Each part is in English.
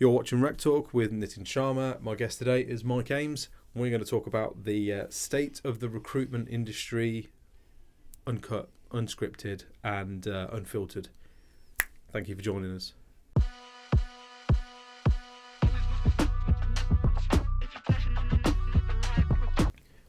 You're watching RecTalk with Nitin Sharma. My guest today is Mike Ames. We're going to talk about the state of the recruitment industry, uncut, unscripted, and unfiltered. Thank you for joining us.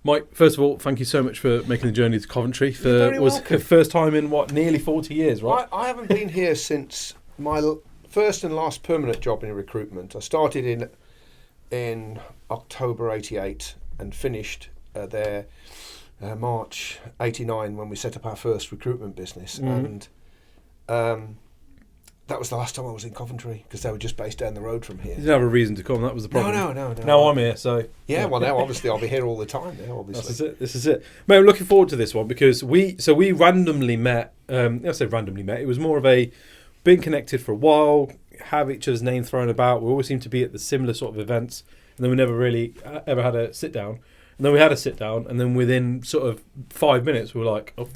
Mike, first of all, thank you so much for making the journey to Coventry. First time in nearly 40 years, right? I haven't been here since my first and last permanent job in recruitment. I started in October '88 and finished there March '89 when we set up our first recruitment business. And that was the last time I was in Coventry because they were just based down the road from here. You didn't have a reason to come, that was the problem. No. Now I'm here, so... Yeah, well now obviously I'll be here all the time now, obviously. This is it. Mate, I'm looking forward to this one because we randomly met, I say randomly met, it was more of a been connected for a while, have each other's name thrown about, we always seem to be at the similar sort of events, and then we never really ever had a sit down. And then we had a sit down, and then within sort of 5 minutes we were like, oh,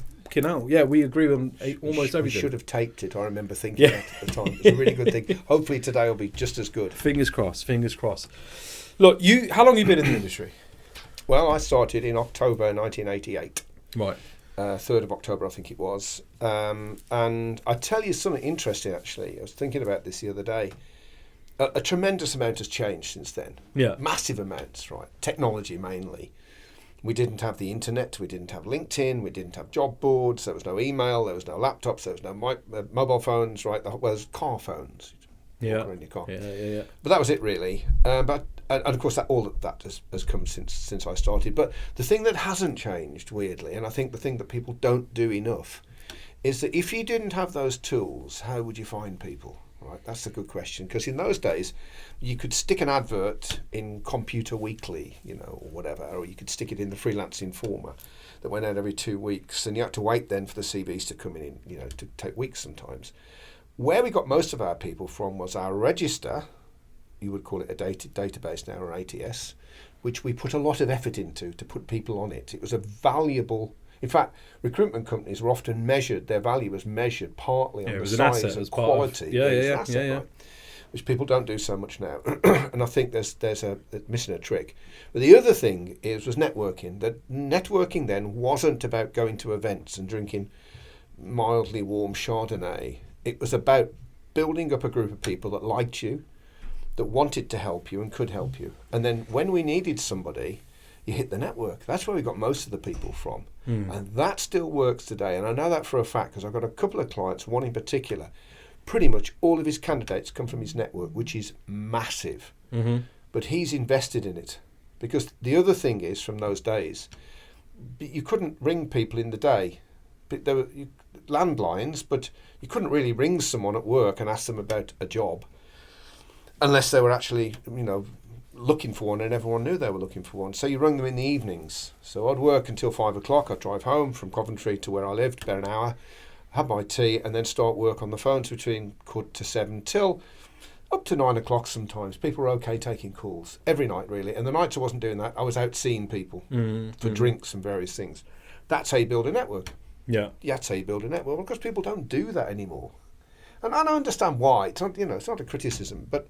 yeah, we agree on almost everything. We should have taped it, I remember thinking that at the time. It's a really good thing. Hopefully today will be just as good. Fingers crossed. Look, how long have you been in the industry? Well, I started in October 1988. Right. 3rd of October, I think it was. And I tell you something interesting, actually. I was thinking about this the other day. A tremendous amount has changed since then. Yeah. Massive amounts, right? Technology mainly. We didn't have the internet, we didn't have LinkedIn, we didn't have job boards, there was no email, there was no laptops, there was no mobile phones, right? Well, there was car phones. Yeah. In your car. Yeah. But that was it, really. And of course, all that has come since I started. But the thing that hasn't changed, weirdly, and I think the thing that people don't do enough, is that if you didn't have those tools, how would you find people? Right, that's a good question, because in those days you could stick an advert in Computer Weekly, or whatever, or you could stick it in the Freelance Informer that went out every 2 weeks, and you had to wait then for the CVs to come in, to take weeks sometimes. Where we got most of our people from was our register, you would call it a database now, or ATS, which we put a lot of effort into to put people on it. It was a valuable... In fact, recruitment companies were often measured, their value was measured partly on the size and quality. Yeah. Which people don't do so much now. And I think there's missing a trick. But the other thing was networking. That networking then wasn't about going to events and drinking mildly warm Chardonnay. It was about building up a group of people that liked you, that wanted to help you and could help you. And then when we needed somebody, you hit the network. That's where we got most of the people from. And that still works today. And I know that for a fact because I've got a couple of clients, one in particular. Pretty much all of his candidates come from his network, which is massive. Mm-hmm. But he's invested in it. Because the other thing is, from those days, you couldn't ring people in the day. There were landlines, but you couldn't really ring someone at work and ask them about a job unless they were actually, looking for one, and everyone knew they were looking for one. So you rang them in the evenings. So I'd work until 5 o'clock. I'd drive home from Coventry to where I lived, about an hour, have my tea, and then start work on the phones between 6:45 till up to 9 o'clock sometimes. People were okay taking calls every night, really. And the nights I wasn't doing that, I was out seeing people for drinks and various things. That's how you build a network. Yeah. That's how you build a network, because people don't do that anymore. And I don't understand why. It's not, it's not a criticism, but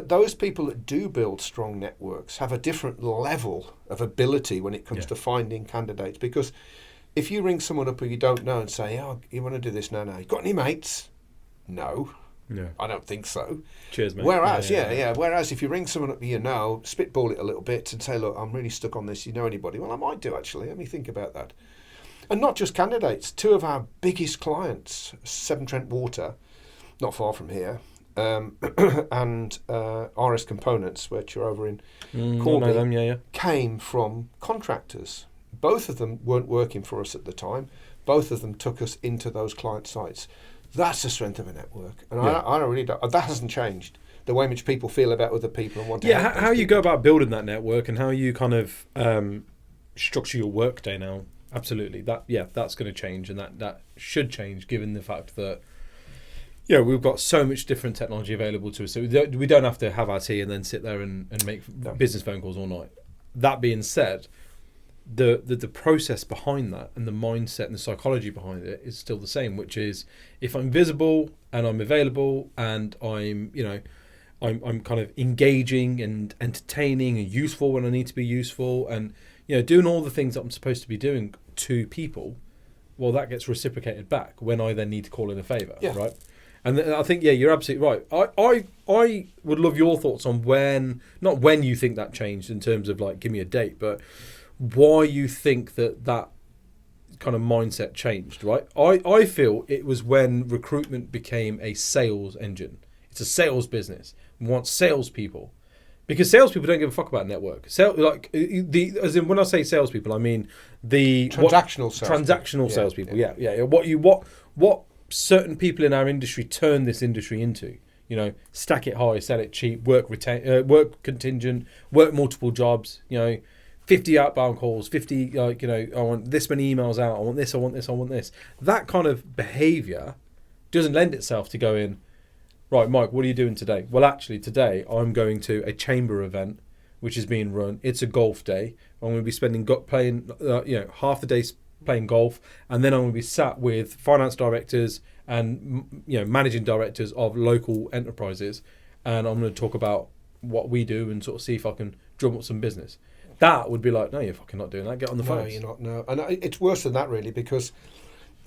those people that do build strong networks have a different level of ability when it comes to finding candidates. Because if you ring someone up who you don't know and say, oh, you want to do this? No. You got any mates? No. I don't think so. Cheers, mate. Whereas, whereas if you ring someone up you know, spitball it a little bit and say, look, I'm really stuck on this. You know anybody? Well, I might do, actually. Let me think about that. And not just candidates. 2 of our biggest clients, Severn Trent Water, not far from here, and RS Components, which are over in Corby, came from contractors. Both of them weren't working for us at the time. Both of them took us into those client sites. That's the strength of a network. And I really don't... That hasn't changed. The way in which people feel about other people and want to help how you go about building that network and how you kind of structure your work day now. Absolutely. That's going to change, and that should change given the fact that we've got so much different technology available to us. So we don't have to have our tea and then sit there and make business phone calls all night. That being said, the process behind that and the mindset and the psychology behind it is still the same, which is if I'm visible and I'm available and I'm I'm kind of engaging and entertaining and useful when I need to be useful, and doing all the things that I'm supposed to be doing to people, well, that gets reciprocated back when I then need to call in a favour, right? And I think, you're absolutely right. I would love your thoughts on not when you think that changed in terms of like, give me a date, but why you think that kind of mindset changed, right? I feel it was when recruitment became a sales engine. It's a sales business. We want salespeople. Because salespeople don't give a fuck about network. As in when I say salespeople, I mean the transactional salespeople. Yeah. What certain people in our industry turn this industry into? Stack it high, sell it cheap, work contingent, work multiple jobs. 50 outbound calls, 50 I want this many emails out. I want this. I want this. I want this. That kind of behaviour doesn't lend itself to going. Right, Mike, what are you doing today? Well, actually, today I'm going to a chamber event, which is being run. It's a golf day. I'm going to be playing half the day playing golf, and then I'm going to be sat with finance directors and managing directors of local enterprises, and I'm going to talk about what we do and sort of see if I can drum up some business. That would be like, no, you're fucking not doing that. Get on the phone. No, you're not. No, and it's worse than that, really, because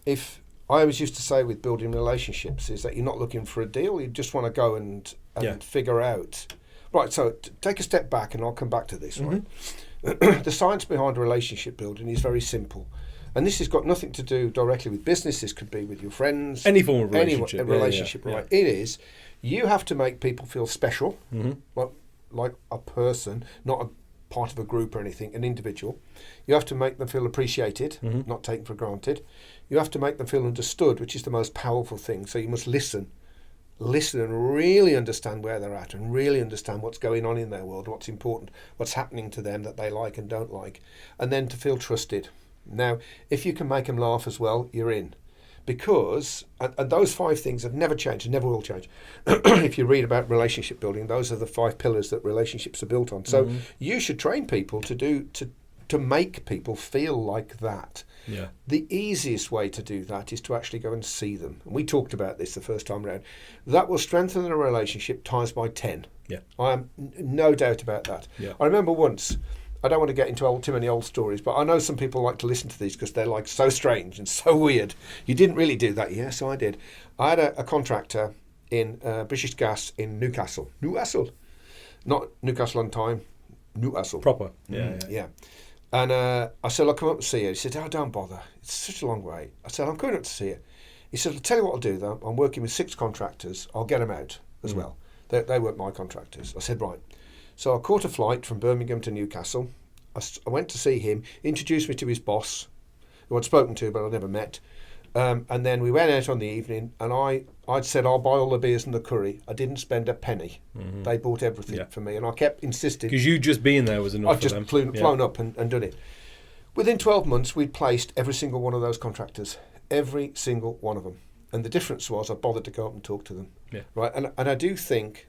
if I always used to say with building relationships is that you're not looking for a deal. You just want to go and figure out. Right, so take a step back, and I'll come back to this. Right, the science behind relationship building is very simple, and this has got nothing to do directly with business. This could be with your friends, any form of relationship. Right? It is. You have to make people feel special, like a person, not a part of a group or anything, an individual. You have to make them feel appreciated, not taken for granted. You have to make them feel understood, which is the most powerful thing. So you must listen and really understand where they're at and really understand what's going on in their world, what's important, what's happening to them that they like and don't like, and then to feel trusted. Now, if you can make them laugh as well, you're in. Because, and those 5 things have never changed and never will change. If you read about relationship building, those are the 5 pillars that relationships are built on. So you should train people to make people feel like that. Yeah. The easiest way to do that is to actually go and see them. And we talked about this the first time around. That will strengthen a relationship times by 10. Yeah. I am no doubt about that. Yeah. I remember once, I don't want to get into too many old stories, but I know some people like to listen to these because they're like so strange and so weird. You didn't really do that. Yes, I did. I had a contractor in British Gas in Newcastle. Not Newcastle on Tyne, Newcastle. Proper. Yeah. And I said, I'll come up and see you. He said, oh, don't bother. It's such a long way. I said, I'm coming up to see you. He said, I'll tell you what I'll do, though. I'm working with 6 contractors. I'll get them out as well. They weren't my contractors. I said, right. So I caught a flight from Birmingham to Newcastle. I went to see him, introduced me to his boss, who I'd spoken to but I'd never met. And then we went out on the evening, and I'd said, I'll buy all the beers and the curry. I didn't spend a penny. They bought everything for me, and I kept insisting. Because you just being there was enough I'd just flown up and done it. Within 12 months, we'd placed every single one of those contractors. Every single one of them. And the difference was I bothered to go up and talk to them. Yeah. Right? And I do think,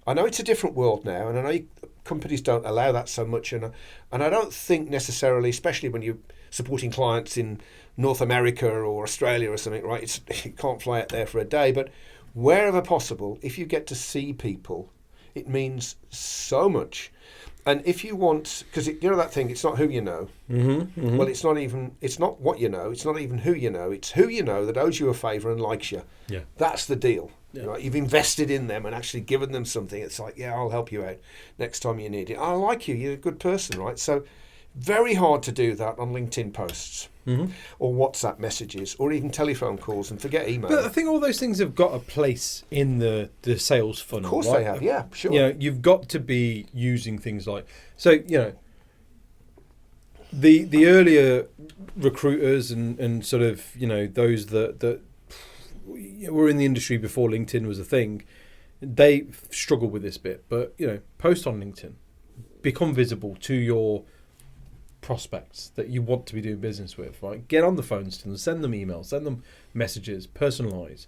I know it's a different world now, and I know companies don't allow that so much, and I don't think necessarily, especially when you're supporting clients in North America or Australia or something, right? You can't fly out there for a day, but wherever possible, if you get to see people, it means so much. And if you want, because you know that thing, it's not who you know. Well, it's not what you know. It's not even who you know. It's who you know that owes you a favour and likes you. Yeah. That's the deal. Yeah. Right? You've invested in them and actually given them something. It's like, yeah, I'll help you out next time you need it. I like you. You're a good person, right? So very hard to do that on LinkedIn posts or WhatsApp messages or even telephone calls, and forget email. But I think all those things have got a place in the sales funnel. Of course right? they have, yeah, sure. You've got to be using things like, so, the earlier recruiters and sort of, those that were in the industry before LinkedIn was a thing, they struggle with this bit. But, post on LinkedIn, become visible to your prospects that you want to be doing business with, right? Get on the phones to them, send them emails, send them messages, personalise.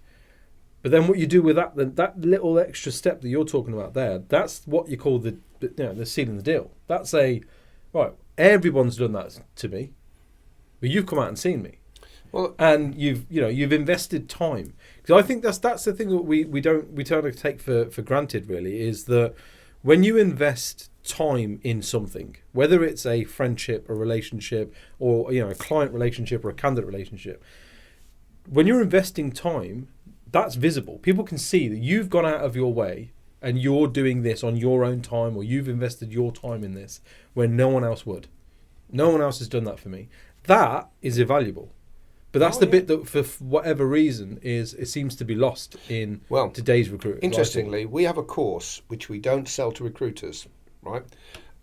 But then what you do with that little extra step that you're talking about there, that's what you call the sealing the deal. That's right, everyone's done that to me, but you've come out and seen me. Well, and you've invested time. Because I think that's the thing that we tend to take for granted, really, is that when you invest time in something, whether it's a friendship, a relationship, or a client relationship or a candidate relationship, when you're investing time, that's visible. People can see that you've gone out of your way and you're doing this on your own time, or you've invested your time in this when no one else would. No one else has done that for me. That is invaluable. But that's the bit that, for whatever reason, it seems to be lost in today's recruitment. Interestingly, we have a course which we don't sell to recruiters, right?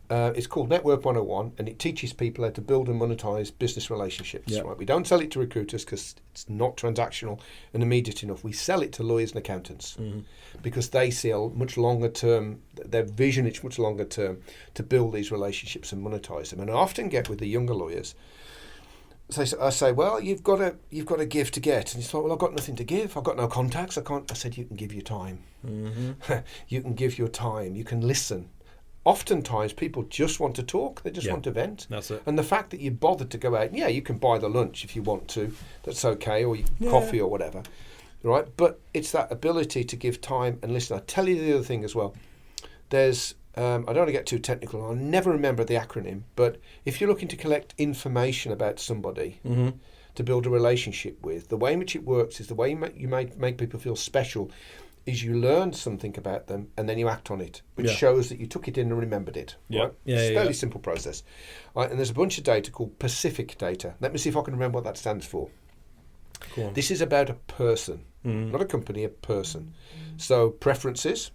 It's called Network 101, and it teaches people how to build and monetize business relationships. Right? We don't sell it to recruiters because it's not transactional and immediate enough. We sell it to lawyers and accountants because they see a much longer term, their vision is much longer term to build these relationships and monetize them. And I often get with the younger lawyers, so I say, well, you've got to give to get. And he's like, well, I've got nothing to give. I've got no contacts. I can't. I said, you can give your time. You can give your time. You can listen. Oftentimes, people just want to talk. They just want to vent. That's it. And the fact that you bothered to go out, you can buy the lunch if you want to. That's okay, or coffee or whatever, right? But it's that ability to give time and listen. I'll tell you the other thing as well. There's, I don't want to get too technical. I'll never remember the acronym. But if you're looking to collect information about somebody to build a relationship with, the way in which it works is the way you make people feel special is you learn something about them and then you act on it, which shows that you took it in and remembered it. Right? It's a fairly simple process. Right? And there's a bunch of data called Pacific data. Let me see if I can remember what that stands for. Cool. This is about a person, not a company, a person. So preferences,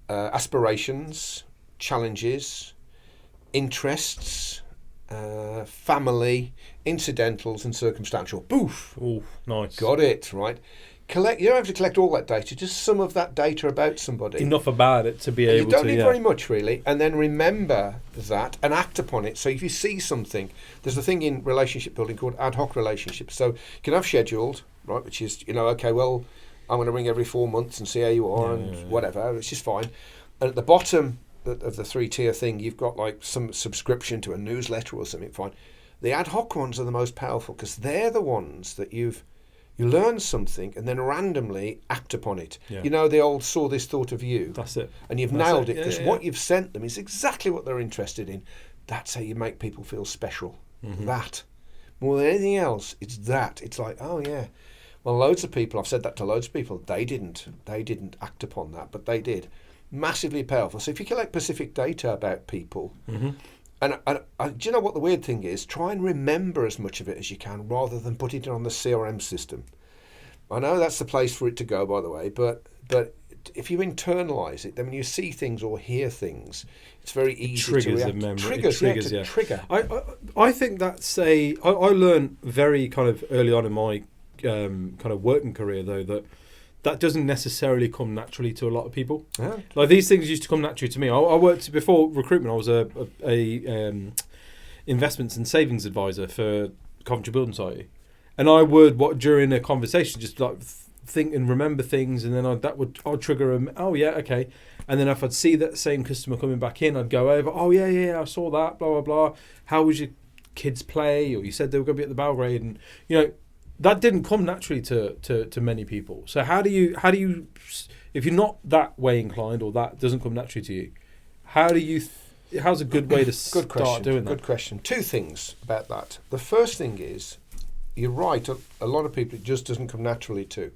aspirations, challenges, interests, family, incidentals, and circumstantial. Boof. Oh, nice. Got it, right? You don't have to collect all that data, just some of that data about somebody. Enough about it to be able to. You don't need very much, really. And then remember that and act upon it. So if you see something, there's a thing in relationship building called ad hoc relationships. So you can have scheduled, right, which is, okay, well, I'm going to ring every 4 months and see how you are whatever, which is fine. And at the bottom of the 3-tier thing, you've got like some subscription to a newsletter or something, fine. The ad hoc ones are the most powerful because they're the ones that you learn something and then randomly act upon it. The old saw this, thought of you. That's it. And you've nailed it because what you've sent them is exactly what they're interested in. That's how you make people feel special. That. More than anything else, it's that. It's like, oh yeah. Well, loads of people, I've said that to loads of people, they didn't act upon that, but they did. Massively powerful. So if you collect specific data about people, and do you know what the weird thing is? Try and remember as much of it as you can rather than put it on the CRM system. I know that's the place for it to go, by the way, but if you internalise it, then when you see things or hear things, it's very easy to react. Triggers, trigger. I think that's I learned very kind of early on in my kind of working career, though, that doesn't necessarily come naturally to a lot of people. Like these things used to come naturally to me. I worked before recruitment. I was a investments and savings advisor for Coventry Building Society, and I would during a conversation just like think and remember things, and then I'd trigger them. Oh yeah, okay. And then if I'd see that same customer coming back in, I'd go over. Oh yeah, I saw that. Blah blah blah. How was your kids play? Or you said they were going to be at the Belgrade, and that didn't come naturally to many people. So how do you if you're not that way inclined or that doesn't come naturally to you, how's a good way to start doing that? Good question. Two things about that. The first thing is, you're right, a lot of people it just doesn't come naturally to.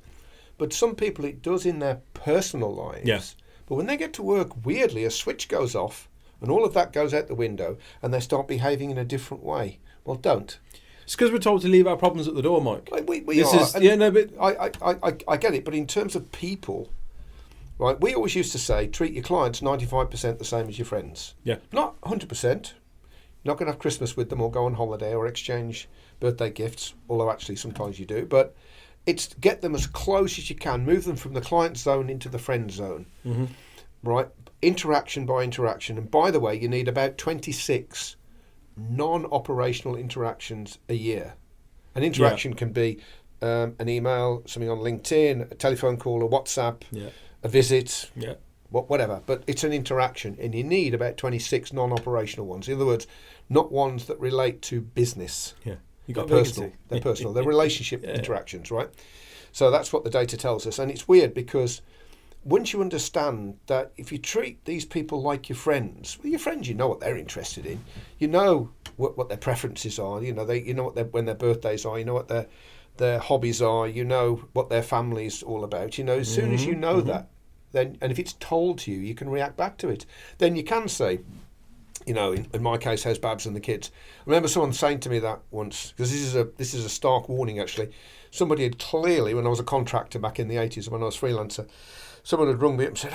But some people it does in their personal lives. Yes. But when they get to work, weirdly, a switch goes off and all of that goes out the window and they start behaving in a different way. Well, don't. It's because we're told to leave our problems at the door, Mike. We are. But I get it. But in terms of people, right, we always used to say, treat your clients 95% the same as your friends. Yeah. Not 100%. Not going to have Christmas with them or go on holiday or exchange birthday gifts, although actually sometimes you do. But it's get them as close as you can. Move them from the client zone into the friend zone. Right? Interaction by interaction. And by the way, you need about 26 non-operational interactions a year. An interaction can be an email, something on LinkedIn, a telephone call, a WhatsApp, a visit, whatever. But it's an interaction, and you need about 26 non-operational ones. In other words, not ones that relate to business. Yeah, They're personal. They're personal. They're relationship interactions, right? So that's what the data tells us. And it's weird because once you understand that if you treat these people like your friends, well, your friends, you know what they're interested in. You know what their preferences are. You know what when their birthdays are. You know what their hobbies are. You know what their family's all about. As soon as you know that, then, and if it's told to you, you can react back to it. Then you can say, in my case, how's Babs and the kids? I remember someone saying to me that once, because this is a stark warning actually. Somebody had clearly, when I was a contractor back in the 80s, when I was freelancer, someone had rung me up and said,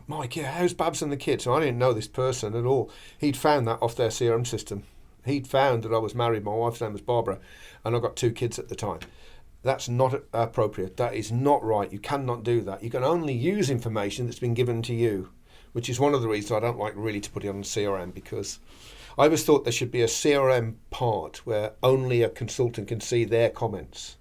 Mike, how's Babs and the kids? And I didn't know this person at all. He'd found that off their CRM system. He'd found that I was married, my wife's name was Barbara, and I got 2 kids at the time. That's not appropriate. That is not right. You cannot do that. You can only use information that's been given to you, which is one of the reasons I don't like really to put it on CRM, because I always thought there should be a CRM part where only a consultant can see their comments,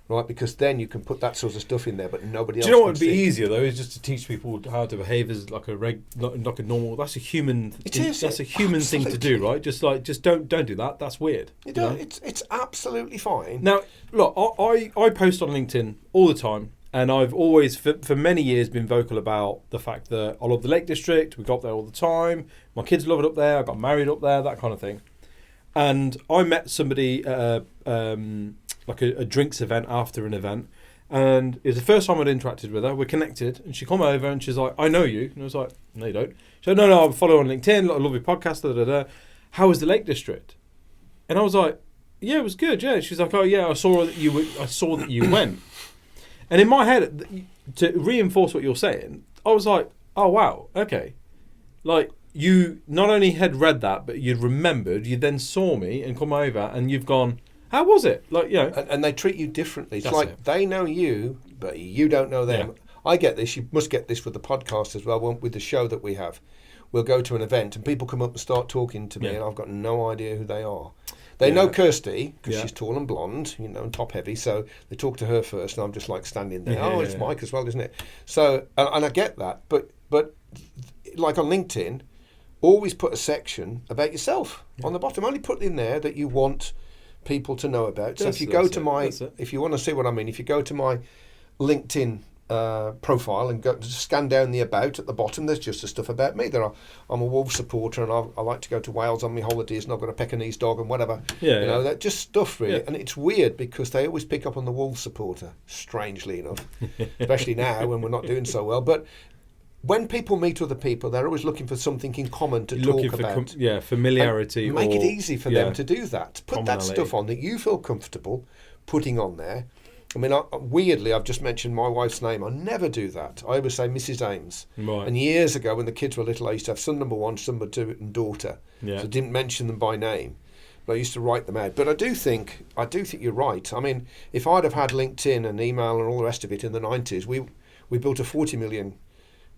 right? Because then you can put that sort of stuff in there, but nobody else. Do you know what can would be see. easier though? Is just to teach people how to behave as like a normal. That's a human. That's a human thing to do, right? Just don't do that. That's weird. It's absolutely fine. Now, look, I post on LinkedIn all the time. And I've always, for many years, been vocal about the fact that I love the Lake District. We go up there all the time. My kids love it up there. I got married up there, that kind of thing. And I met somebody at a drinks event after an event. And it was the first time I'd interacted with her. We're connected. And she come over and she's like, I know you. And I was like, no, you don't. She said, no, I follow on LinkedIn. I love your podcast. How was the Lake District? And I was like, yeah, it was good. Yeah. She's like, oh, yeah, I saw that you went. And in my head, to reinforce what you're saying, I was like, oh, wow, okay. Like, you not only had read that, but you'd remembered, you then saw me and come over and you've gone, how was it? Like, And they treat you differently. It's like they know you, but you don't know them. Yeah. I get this. You must get this with the podcast as well, with the show that we have. We'll go to an event and people come up and start talking to me and I've got no idea who they are. They know Kirsty because she's tall and blonde, and top heavy. So they talk to her first, and I'm just like standing there. It's Mike as well, isn't it? So, and I get that, but like on LinkedIn, always put a section about yourself on the bottom. Only put in there that you want people to know about. So if you go to if you want to see what I mean, if you go to my LinkedIn profile and go scan down the about at the bottom, there's just the stuff about me. I'm a Wolves supporter and I like to go to Wales on my holidays and I've got a Pekingese dog and whatever. That just stuff really. And it's weird because they always pick up on the Wolves supporter, strangely enough, especially now when we're not doing so well. But when people meet other people, they're always looking for something in common to talk about. Familiarity. And make it easy for them to do that. Put that stuff on that you feel comfortable putting on there. I mean, weirdly, I've just mentioned my wife's name. I never do that. I always say Mrs. Ames. Right. And years ago, when the kids were little, I used to have son number 1, son number 2, and daughter. Yeah. So I didn't mention them by name. But I used to write them out. But I do think you're right. I mean, if I'd have had LinkedIn and email and all the rest of it in the 90s, we built a 40 million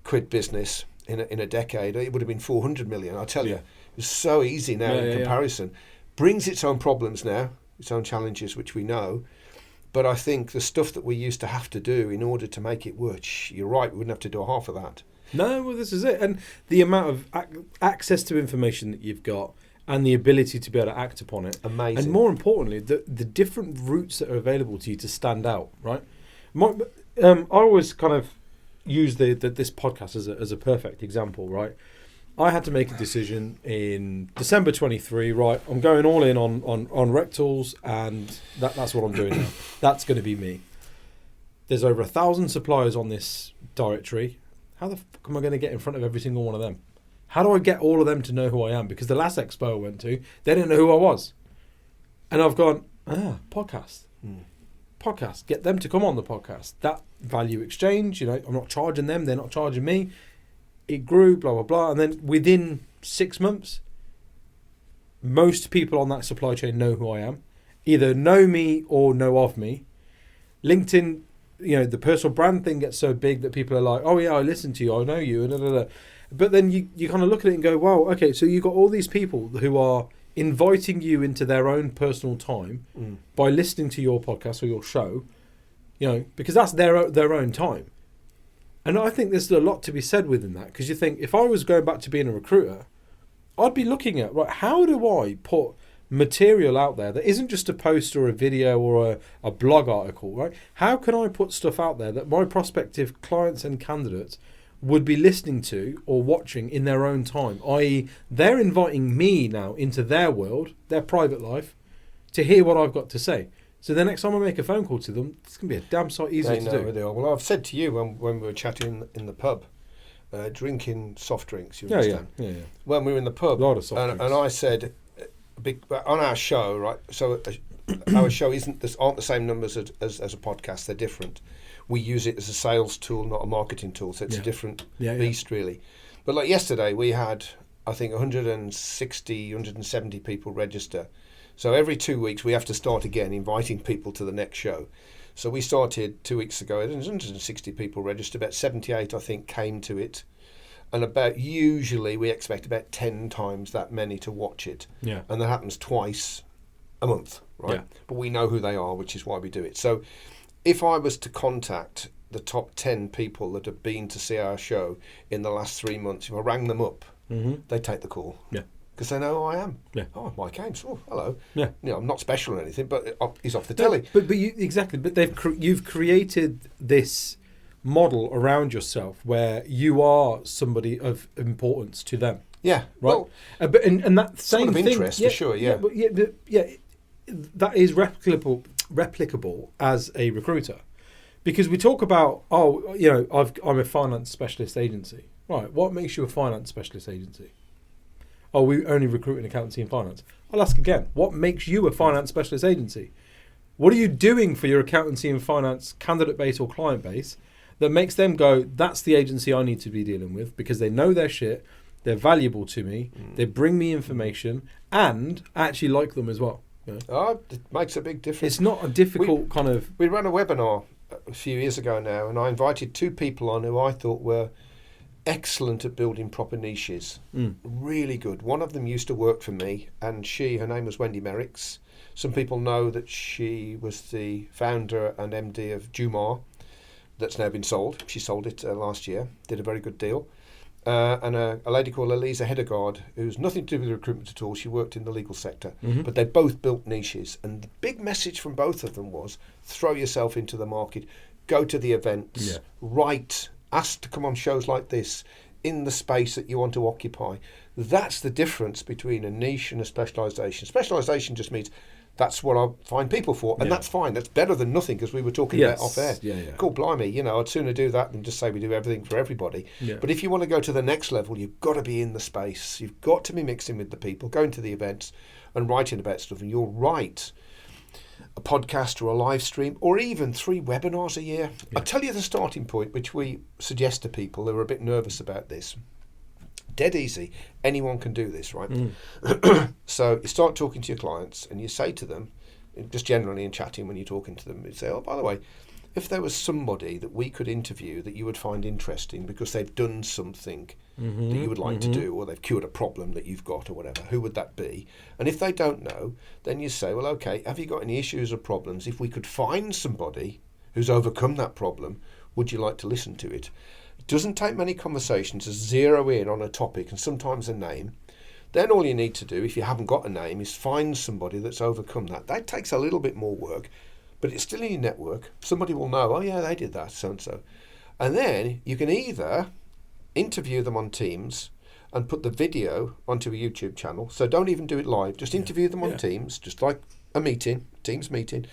quid business in a decade. It would have been 400 million. I tell you, it's so easy now in comparison. Brings its own problems now, its own challenges, which we know. But I think the stuff that we used to have to do in order to make it work, you're right, we wouldn't have to do half of that. No, well, this is it. And the amount of access to information that you've got and the ability to be able to act upon it. Amazing. And more importantly, the different routes that are available to you to stand out, right? I always kind of use this podcast as a perfect example, right? I had to make a decision in December 23, right? I'm going all in on RecTools, and that's what I'm doing now. That's going to be me. There's over 1,000 suppliers on this directory. How the fuck am I going to get in front of every single one of them? How do I get all of them to know who I am? Because the last expo I went to, they didn't know who I was. And I've gone, podcast. Podcast. Get them to come on the podcast. That value exchange, I'm not charging them, they're not charging me. It grew, blah, blah, blah. And then within 6 months, most people on that supply chain know who I am. Either know me or know of me. LinkedIn, the personal brand thing gets so big that people are like, oh, yeah, I listen to you, I know you. But then you kind of look at it and go, wow, okay, so you've got all these people who are inviting you into their own personal time by listening to your podcast or your show, because that's their own time. And I think there's a lot to be said within that, because you think, if I was going back to being a recruiter, I'd be looking at, right, how do I put material out there that isn't just a post or a video or a blog article, right? How can I put stuff out there that my prospective clients and candidates would be listening to or watching in their own time, i.e. they're inviting me now into their world, their private life, to hear what I've got to say. So the next time I make a phone call to them, it's going to be a damn sight easier to do. They are. Well, I've said to you when we were chatting in the pub, drinking soft drinks, you Yeah. understand? When we were in the pub, A lot of soft drinks. and I said, on our show, right, so our show aren't the same numbers as a podcast, they're different. We use it as a sales tool, not a marketing tool, so it's a different beast, really. But like yesterday, we had, I think, 160, 170 people register. So every 2 weeks, we have to start again, inviting people to the next show. So we started 2 weeks ago, 160 people registered, about 78, I think, came to it. And usually we expect about 10 times that many to watch it. Yeah. And that happens twice a month, right? Yeah. But we know who they are, which is why we do it. So if I was to contact the top 10 people that have been to see our show in the last 3 months, if I rang them up, they'd take the call. Yeah. Because they know who I am. Yeah. Oh, Mike Ames. Oh, hello. Yeah. I'm not special or anything, but he's off the telly. But exactly. But you've created this model around yourself where you are somebody of importance to them. Yeah. Right. Well, but and that same sort of thing, interest for sure. Yeah. That is replicable as a recruiter, because we talk about I'm a finance specialist agency. Right. What makes you a finance specialist agency? Oh, we only recruit in accountancy and finance. I'll ask again, what makes you a finance specialist agency? What are you doing for your accountancy and finance candidate base or client base that makes them go, that's the agency I need to be dealing with, because they know their shit, they're valuable to me, they bring me information, and I actually like them as well. You know? Oh, it makes a big difference. It's not a difficult kind of... We ran a webinar a few years ago now, and I invited 2 people on who I thought were excellent at building proper niches. Really good. One of them used to work for me, and her name was Wendy Merricks. Some people know that she was the founder and MD of Jumar, that's now been sold. She sold it last year, did a very good deal. And a lady called Elisa Hedegaard, who's nothing to do with recruitment at all. She worked in the legal sector, but they both built niches. And the big message from both of them was, throw yourself into the market, go to the events, write, ask to come on shows like this in the space that you want to occupy. That's the difference between a niche and a specialisation. Specialisation just means that's what I find people for, and that's fine. That's better than nothing, because we were talking about off air. Cool, blimey, I'd sooner do that than just say we do everything for everybody. But if you want to go to the next level, you've got to be in the space. You've got to be mixing with the people, going to the events and writing about stuff. And you'll write a podcast or a live stream or even 3 webinars a year. I'll tell you the starting point, which we suggest to people who are a bit nervous about this. Dead easy. Anyone can do this, right? So you start talking to your clients and you say to them, just generally in chatting when you're talking to them, you say, oh, by the way, if there was somebody that we could interview that you would find interesting because they've done something that you would like to do, or they've cured a problem that you've got or whatever, who would that be? And if they don't know, then you say, well, okay, have you got any issues or problems? If we could find somebody who's overcome that problem, would you like to listen to it? It doesn't take many conversations to zero in on a topic and sometimes a name. Then all you need to do, if you haven't got a name, is find somebody that's overcome that. That takes a little bit more work, but it's still in your network. Somebody will know, oh yeah, they did that, so-and-so. And then you can either interview them on Teams and put the video onto a YouTube channel. So don't even do it live. Just interview them on Teams, just like a meeting, Teams meeting.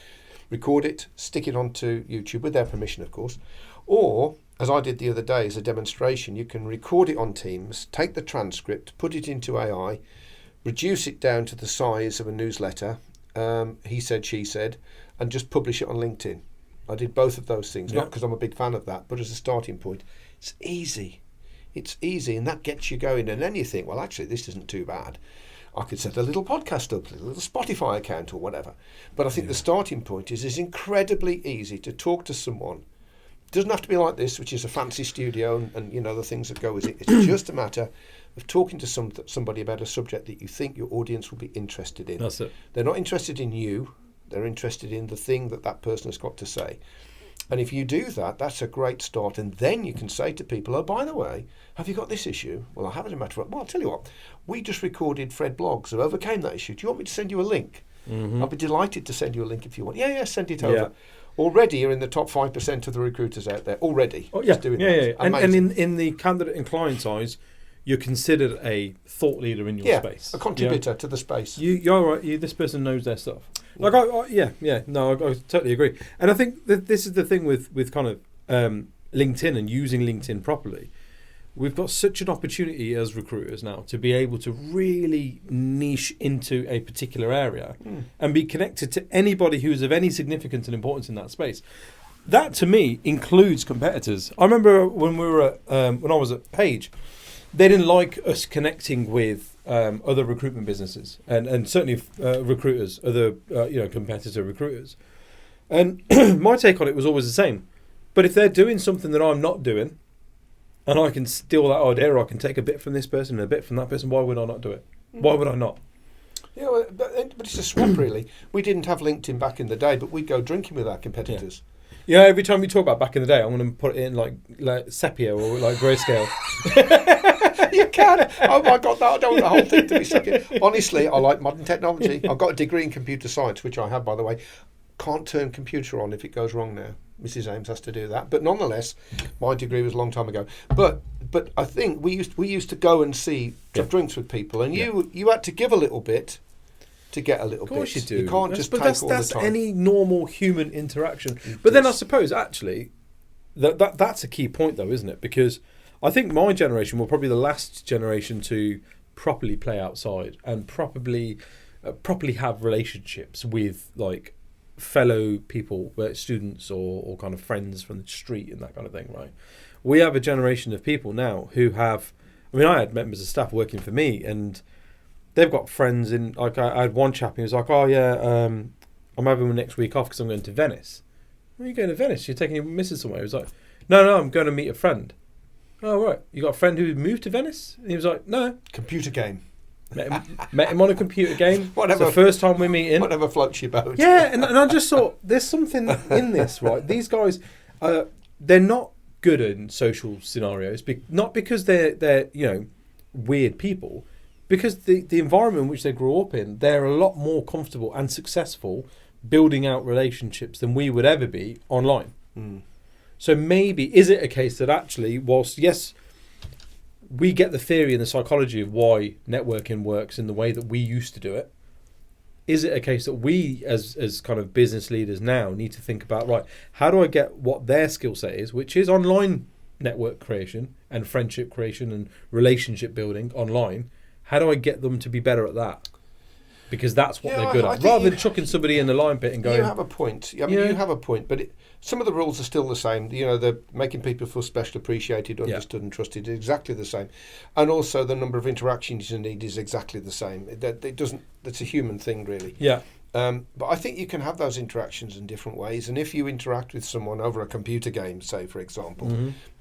Record it, stick it onto YouTube, with their permission, of course. Or, as I did the other day as a demonstration, you can record it on Teams, take the transcript, put it into AI, reduce it down to the size of a newsletter, he said, she said, and just publish it on LinkedIn. I did both of those things, not because I'm a big fan of that, but as a starting point. It's easy. It's easy, and that gets you going. And then you think, well, actually, this isn't too bad. I could set a little podcast up, a little Spotify account or whatever. But I think the starting point is it's incredibly easy to talk to someone. It doesn't have to be like this, which is a fancy studio and the things that go with it. It's just a matter of talking to somebody about a subject that you think your audience will be interested in. That's it. They're not interested in you. They're interested in the thing that person has got to say. And if you do that, that's a great start. And then you can say to people, oh, by the way, have you got this issue? Well, I haven't, a matter of, well, I'll tell you what, we just recorded Fred Blogs who overcame that issue. Do you want me to send you a link? I'll be delighted to send you a link if you want. Yeah, send it over. Yeah. Already you're in the top 5% of the recruiters out there. Already. Oh, yeah, Just doing yeah, that. yeah. And in the candidate and client's eyes, you're considered a thought leader in your space. A contributor to the space. You're right. This person knows their stuff. Like, I totally agree. And I think that this is the thing with kind of LinkedIn and using LinkedIn properly. We've got such an opportunity as recruiters now to be able to really niche into a particular area and be connected to anybody who's of any significance and importance in that space. That, to me, includes competitors. I remember when we were when I was at Page, they didn't like us connecting with other recruitment businesses and certainly recruiters, other competitor recruiters. And my take on it was always the same. But if they're doing something that I'm not doing, and I can steal that idea, or I can take a bit from this person and a bit from that person, why would I not do it? Why would I not? Yeah, well, but it's a swap, really. We didn't have LinkedIn back in the day, but we'd go drinking with our competitors. Yeah, every time we talk about back in the day, I'm going to put it in like sepia or like grayscale. You can. Oh my God, no, I don't want the whole thing to be sepia. Honestly, I like modern technology. I've got a degree in computer science, which I have, by the way. Can't turn computer on if it goes wrong now. Mrs. Ames has to do that. But nonetheless, my degree was a long time ago. But I think we used to go and have drinks with people, and you had to give a little bit to get a little bit. Of course you do. You can't just take all the time. Any normal human interaction. But then I suppose actually that's a key point though, isn't it? Because I think my generation will probably be the last generation to properly play outside and properly have relationships with like fellow people, students or kind of friends from the street and that kind of thing, right? We have a generation of people now who have, I had members of staff working for me and they've got friends in, like I had one chap who was like, oh yeah, I'm having next week off because I'm going to Venice. Where are you going to Venice? You're taking your missus somewhere? He was like, no, I'm going to meet a friend. Oh right, you got a friend who moved to Venice? And he was like, no. Computer game. Met him on a computer game. Whatever. It's the first time we're meeting. Whatever floats your boat. Yeah, and I just thought there's something in this, right? These guys, they're not good in social scenarios, not because they're weird people, because the environment in which they grew up in, they're a lot more comfortable and successful building out relationships than we would ever be online. So maybe, is it a case that actually, whilst, yes, we get the theory and the psychology of why networking works in the way that we used to do it, is it a case that we as kind of business leaders now need to think about, right, how do I get what their skill set is, which is online network creation and friendship creation and relationship building online, how do I get them to be better at that? Because that's what they're good at. Rather than chucking somebody in the line pit and going... You have a point. I mean, you have a point, but some of the rules are still the same. The making people feel special, appreciated, understood and trusted is exactly the same. And also the number of interactions you need is exactly the same. That's a human thing, really. Yeah. But I think you can have those interactions in different ways. And if you interact with someone over a computer game, say, for example,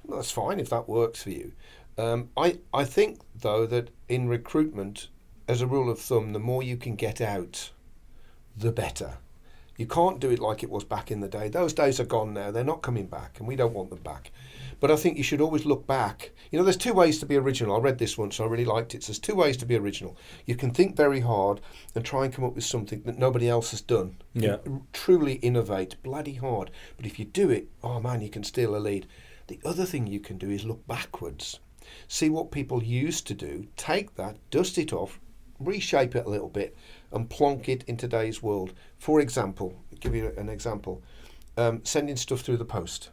well, that's fine if that works for you. I think, though, that in recruitment, as a rule of thumb, the more you can get out, the better. You can't do it like it was back in the day. Those days are gone now. They're not coming back, and we don't want them back. But I think you should always look back. There's two ways to be original. I read this once, and I really liked it. So there's two ways to be original. You can think very hard and try and come up with something that nobody else has done. Yeah. Truly innovate, bloody hard. But if you do it, oh man, you can steal a lead. The other thing you can do is look backwards. See what people used to do. Take that, dust it off, reshape it a little bit and plonk it in today's world. For example, I'll give you an example, sending stuff through the post.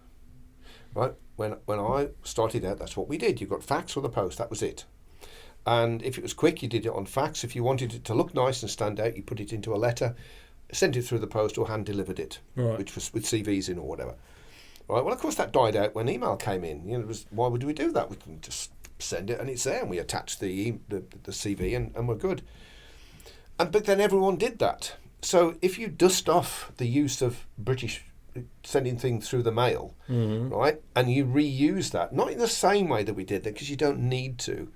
Right? When I started out, that's what we did. You got fax or the post, that was it. And if it was quick, you did it on fax. If you wanted it to look nice and stand out, you put it into a letter, sent it through the post or hand delivered it, which was with CVs in or whatever. Right? Well, of course, that died out when email came in. Why would we do that? We can just send it and it's there, and we attach the CV and we're good. But then everyone did that. So if you dust off the use of British sending things through the mail, right, and you reuse that, not in the same way that we did that, because you don't need to,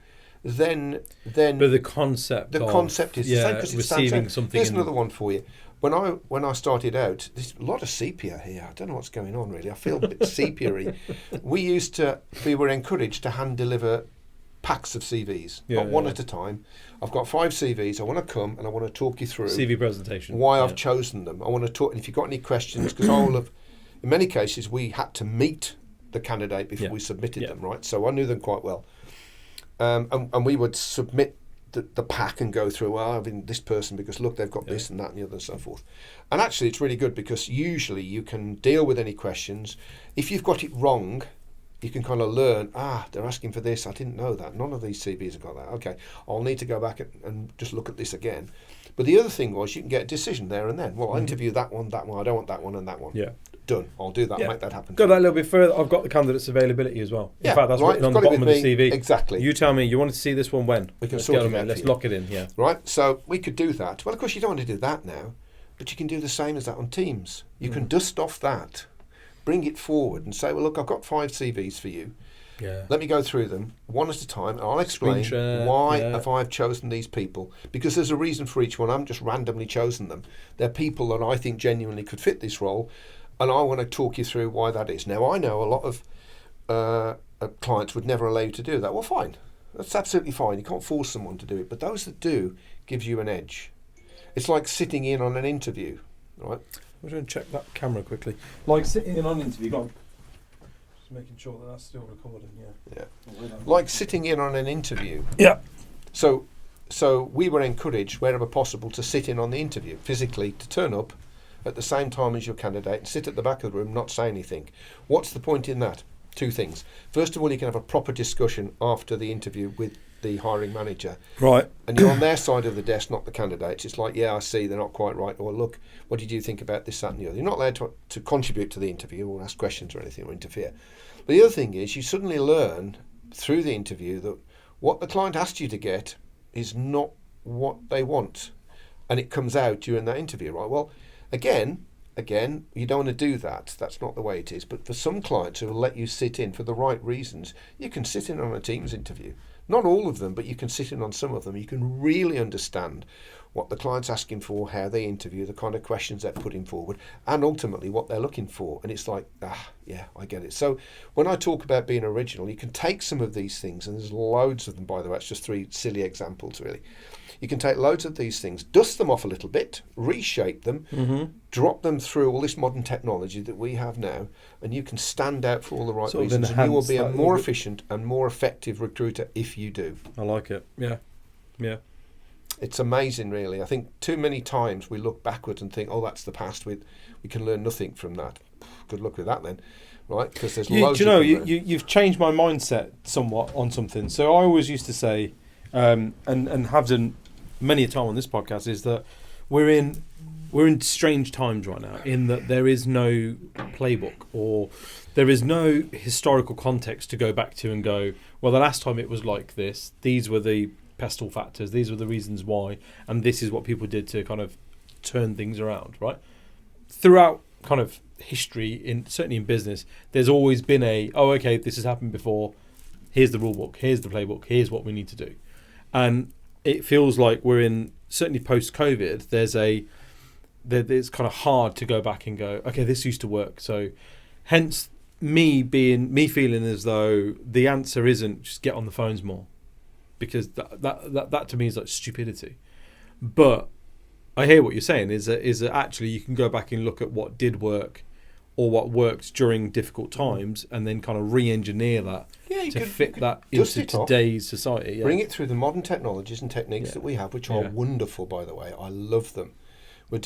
then but the concept is the same, because receiving something. Here's another one for you. when I started out, there's a lot of sepia here. I don't know what's going on really. I feel a bit sepia-y. We were encouraged to hand deliver packs of CVs, not one at a time. I've got 5 CVs. I want to come and I want to talk you through CV presentation. Why I've chosen them. I want to talk, and if you've got any questions, because in many cases we had to meet the candidate before we submitted them, right? So I knew them quite well, and we would submit the pack and go through, well, I mean, this person, because look, they've got this and that and the other and so forth. And actually it's really good because usually you can deal with any questions. If you've got it wrong, you can kind of learn, they're asking for this, I didn't know that, none of these CVs have got that, okay, I'll need to go back and just look at this again. But the other thing was you can get a decision there and then. Well, I interview that one, I don't want that one and that one. Yeah. Done. I'll do that, make that happen. Go that a little bit further. I've got the candidate's availability as well. In fact, that's written on the bottom of the CV. Exactly. You tell me, you want to see this one when? We can sort it out. Let's lock it in, Right, so we could do that. Well, of course, you don't want to do that now, but you can do the same as that on Teams. You can dust off that, bring it forward and say, well, look, I've got 5 CVs for you. Yeah. Let me go through them one at a time, and I'll explain why have I've chosen these people. Because there's a reason for each one. I haven't just randomly chosen them. They're people that I think genuinely could fit this role, and I want to talk you through why that is. Now, I know a lot of clients would never allow you to do that. Well, fine. That's absolutely fine. You can't force someone to do it. But those that do gives you an edge. It's like sitting in on an interview, right? I'm going to check that camera quickly. Like sitting in on an interview. Go on. Making sure that that's still recording, yeah. Like sitting in on an interview. Yeah. So we were encouraged, wherever possible, to sit in on the interview, physically, to turn up at the same time as your candidate and sit at the back of the room, not say anything. What's the point in that? 2 things. First of all, you can have a proper discussion after the interview with the hiring manager. Right. And you're on their side of the desk, not the candidates. It's like, I see, they're not quite right. Or look, what did you think about this, that and the other? You're not allowed to contribute to the interview or ask questions or anything or interfere. But the other thing is you suddenly learn through the interview that what the client asked you to get is not what they want. And it comes out during that interview, right? Well, again, you don't want to do that. That's not the way it is. But for some clients who will let you sit in for the right reasons, you can sit in on a Teams interview. Not all of them, but you can sit in on some of them. You can really understand what the client's asking for, how they interview, the kind of questions they're putting forward, and ultimately what they're looking for. And it's like, I get it. So when I talk about being original, you can take some of these things, and there's loads of them, by the way. It's just 3 silly examples, really. You can take loads of these things, dust them off a little bit, reshape them, drop them through all this modern technology that we have now, and you can stand out for all the right reasons. And you will be a more efficient and more effective recruiter if you do. I like it. Yeah. It's amazing, really. I think too many times we look backwards and think, that's the past. We can learn nothing from that. Good luck with that then, right? Because there's loads. Do you know, you've changed my mindset somewhat on something. So I always used to say, and have done many a time on this podcast, is that we're in strange times right now, in that there is no playbook or there is no historical context to go back to and go, well, the last time it was like this, these were the pestle factors, these were the reasons why, and this is what people did to kind of turn things around, right? Throughout kind of history, certainly in business, there's always been okay, this has happened before, here's the rule book, here's the playbook, here's what we need to do. And it feels like we're in, certainly post-COVID, it's kind of hard to go back and go, okay, this used to work. So hence me feeling as though the answer isn't just get on the phones more, because that to me is like stupidity. But I hear what you're saying is that actually you can go back and look at what did work or what worked during difficult times, and then kind of re-engineer that to fit that into today's society. Yeah. Bring it through the modern technologies and techniques that we have, which are wonderful, by the way. I love them. I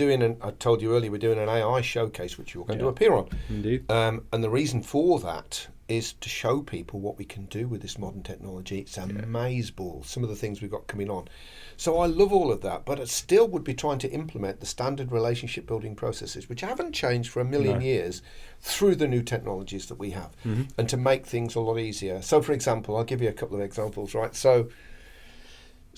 told you earlier, we're doing an AI showcase, which you're going to appear on. Indeed. And the reason for that is to show people what we can do with this modern technology. It's amazeballs, some of the things we've got coming on. So I love all of that, but I still would be trying to implement the standard relationship building processes, which haven't changed for a million years, through the new technologies that we have, and to make things a lot easier. So, for example, I'll give you a couple of examples, right? So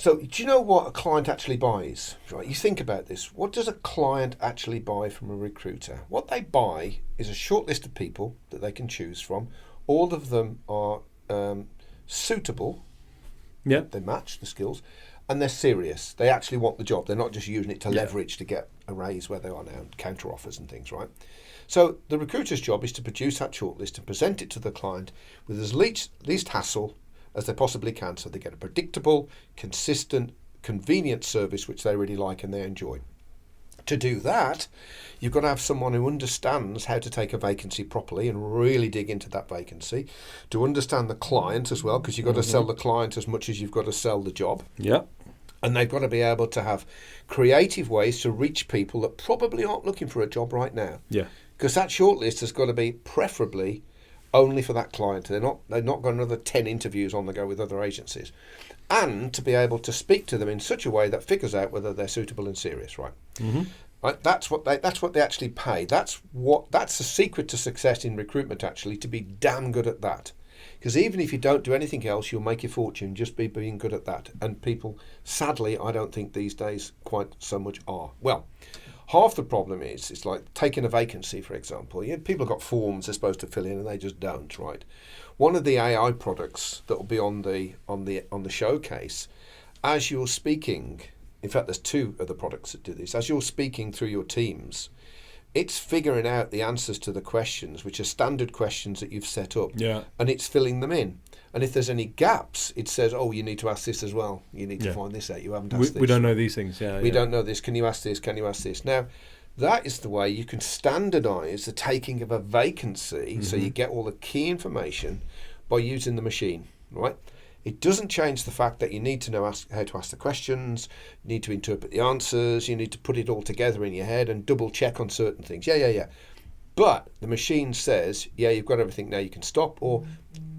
do you know what a client actually buys? Right, you think about this. What does a client actually buy from a recruiter? What they buy is a short list of people that they can choose from. All of them are suitable. Yeah. They match the skills. and they're serious. They actually want the job. They're not just using it to leverage to get a raise where they are now, counter offers and things, right? So the recruiter's job is to produce that shortlist and present it to the client with as least hassle as they possibly can, so they get a predictable, consistent, convenient service which they really like and they enjoy. To do that, you've got to have someone who understands how to take a vacancy properly and really dig into that vacancy, to understand the client as well, because you've got to sell the client as much as you've got to sell the job. Yeah. And they've got to be able to have creative ways to reach people that probably aren't looking for a job right now. Yeah. Because that shortlist has got to be preferably only for that client. They've not got another 10 interviews on the go with other agencies. And to be able to speak to them in such a way that figures out whether they're suitable and serious, right? Mm-hmm. Right, that's what they actually pay. That's the secret to success in recruitment, actually, to be damn good at that. Because even if you don't do anything else, you'll make your fortune just by being good at that. And people, sadly, I don't think these days quite so much are. Well, half the problem is, it's like taking a vacancy, for example. People have got forms they're supposed to fill in and they just don't, right? One of the AI products that will be on the showcase, as you're speaking, in fact, there's two of the products that do this. As you're speaking through your teams, it's figuring out the answers to the questions, which are standard questions that you've set up, and it's filling them in. And if there's any gaps, it says, oh, you need to ask this as well. You need to find this out. You haven't asked this. We don't know these things. We don't know this. Can you ask this? Can you ask this? Now, that is the way you can standardise the taking of a vacancy, so you get all the key information by using the machine, right? It doesn't change the fact that you need to know how to ask the questions, you need to interpret the answers, you need to put it all together in your head and double check on certain things. Yeah. But the machine says, you've got everything now, you can stop, or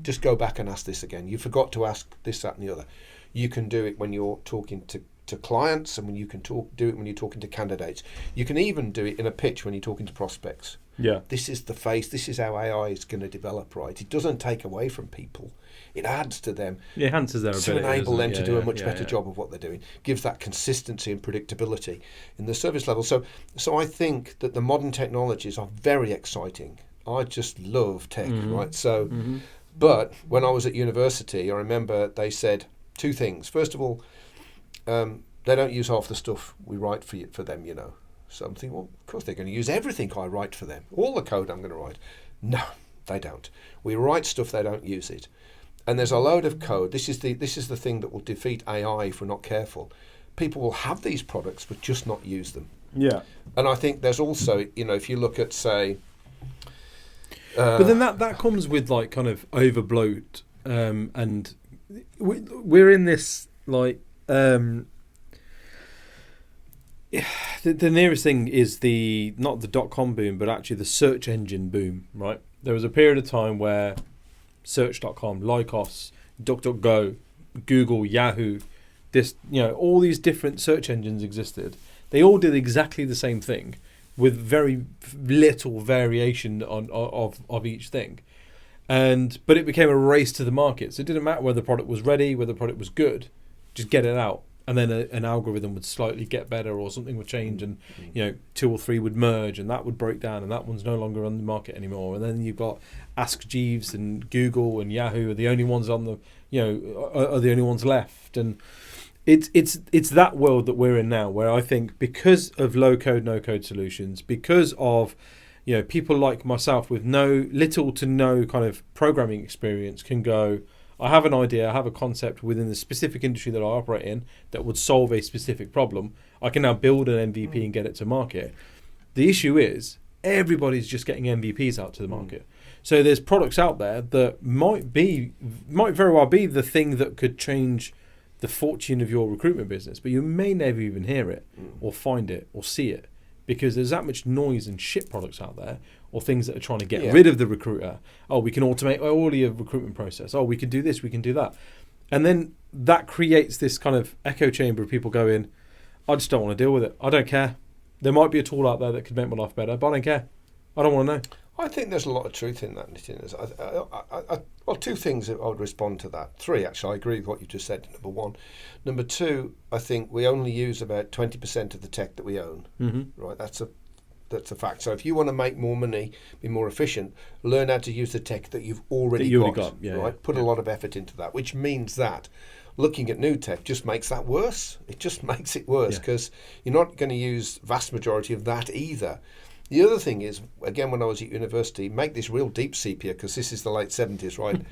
just go back and ask this again. You forgot to ask this, that, and the other. You can do it when you're talking to clients, and when you can do it when you're talking to candidates. You can even do it in a pitch when you're talking to prospects. Yeah. This is the face, this is how AI is going to develop, right? It doesn't take away from people. It adds to them. It enhances their ability. To enable them to do a much better job of what they're doing. Gives that consistency and predictability in the service level. So I think that the modern technologies are very exciting. I just love tech, right? So, but when I was at university, I remember they said two things. First of all, they don't use half the stuff we write for them, So I'm thinking, well, of course they're going to use everything I write for them. All the code I'm going to write. No, they don't. We write stuff, they don't use it. And there's a load of code. This is the thing that will defeat AI if we're not careful. People will have these products but just not use them. Yeah. And I think there's also, if you look at, say... but then that comes with like kind of overbloat, and we're in this like... the nearest thing is not the .com boom, but actually the search engine boom, right? There was a period of time where Search.com, Lycos, DuckDuckGo, Google, Yahoo, all these different search engines existed. They all did exactly the same thing with very little variation of each thing. But it became a race to the market. So it didn't matter whether the product was ready, whether the product was good, just get it out. And then an algorithm would slightly get better, or something would change, and 2 or 3 would merge, and that would break down, and that one's no longer on the market anymore. And then you've got Ask Jeeves and Google and Yahoo are the only ones on the are the only ones left. And it's that world that we're in now, where I think because of low code, no code solutions, because of people like myself with little to no kind of programming experience can go, I have an idea, I have a concept within the specific industry that I operate in that would solve a specific problem. I can now build an MVP and get it to market. The issue is everybody's just getting MVPs out to the market. So there's products out there that might very well be the thing that could change the fortune of your recruitment business, but you may never even hear it or find it or see it, because there's that much noise and shit products out there, or things that are trying to get rid of the recruiter. Oh, we can automate all your recruitment process. Oh, we can do this, we can do that. And then that creates this kind of echo chamber of people going, I just don't want to deal with it. I don't care. There might be a tool out there that could make my life better, but I don't care. I don't want to know. I think there's a lot of truth in that, Nitin. Well, 2 things I would respond to that. 3, actually. I agree with what you just said, number 1. Number 2, I think we only use about 20% of the tech that we own. Right? That's a fact. So if you want to make more money, be more efficient, learn how to use the tech that you've already got. Right? Put a lot of effort into that, which means that looking at new tech just makes that worse. It just makes it worse because you're not going to use vast majority of that either. The other thing is, again, when I was at university, make this real deep sepia because this is the late 70s, right?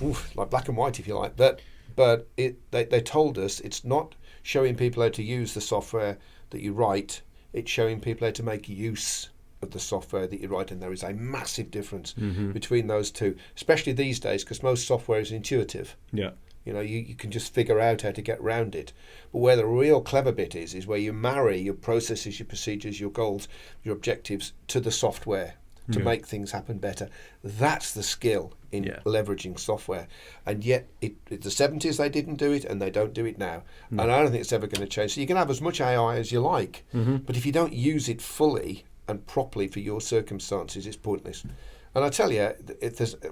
Oof, like black and white, if you like. But they told us it's not showing people how to use the software that you write. It's showing people how to make use of the software that you write, and there is a massive difference between those two, especially these days because most software is intuitive. Yeah. You know, you can just figure out how to get around it. But where the real clever bit is where you marry your processes, your procedures, your goals, your objectives to the software to make things happen better. That's the skill in leveraging software. And yet, in the 70s, they didn't do it, and they don't do it now. And I don't think it's ever going to change. So you can have as much AI as you like, but if you don't use it fully and properly for your circumstances, it's pointless. And I tell you,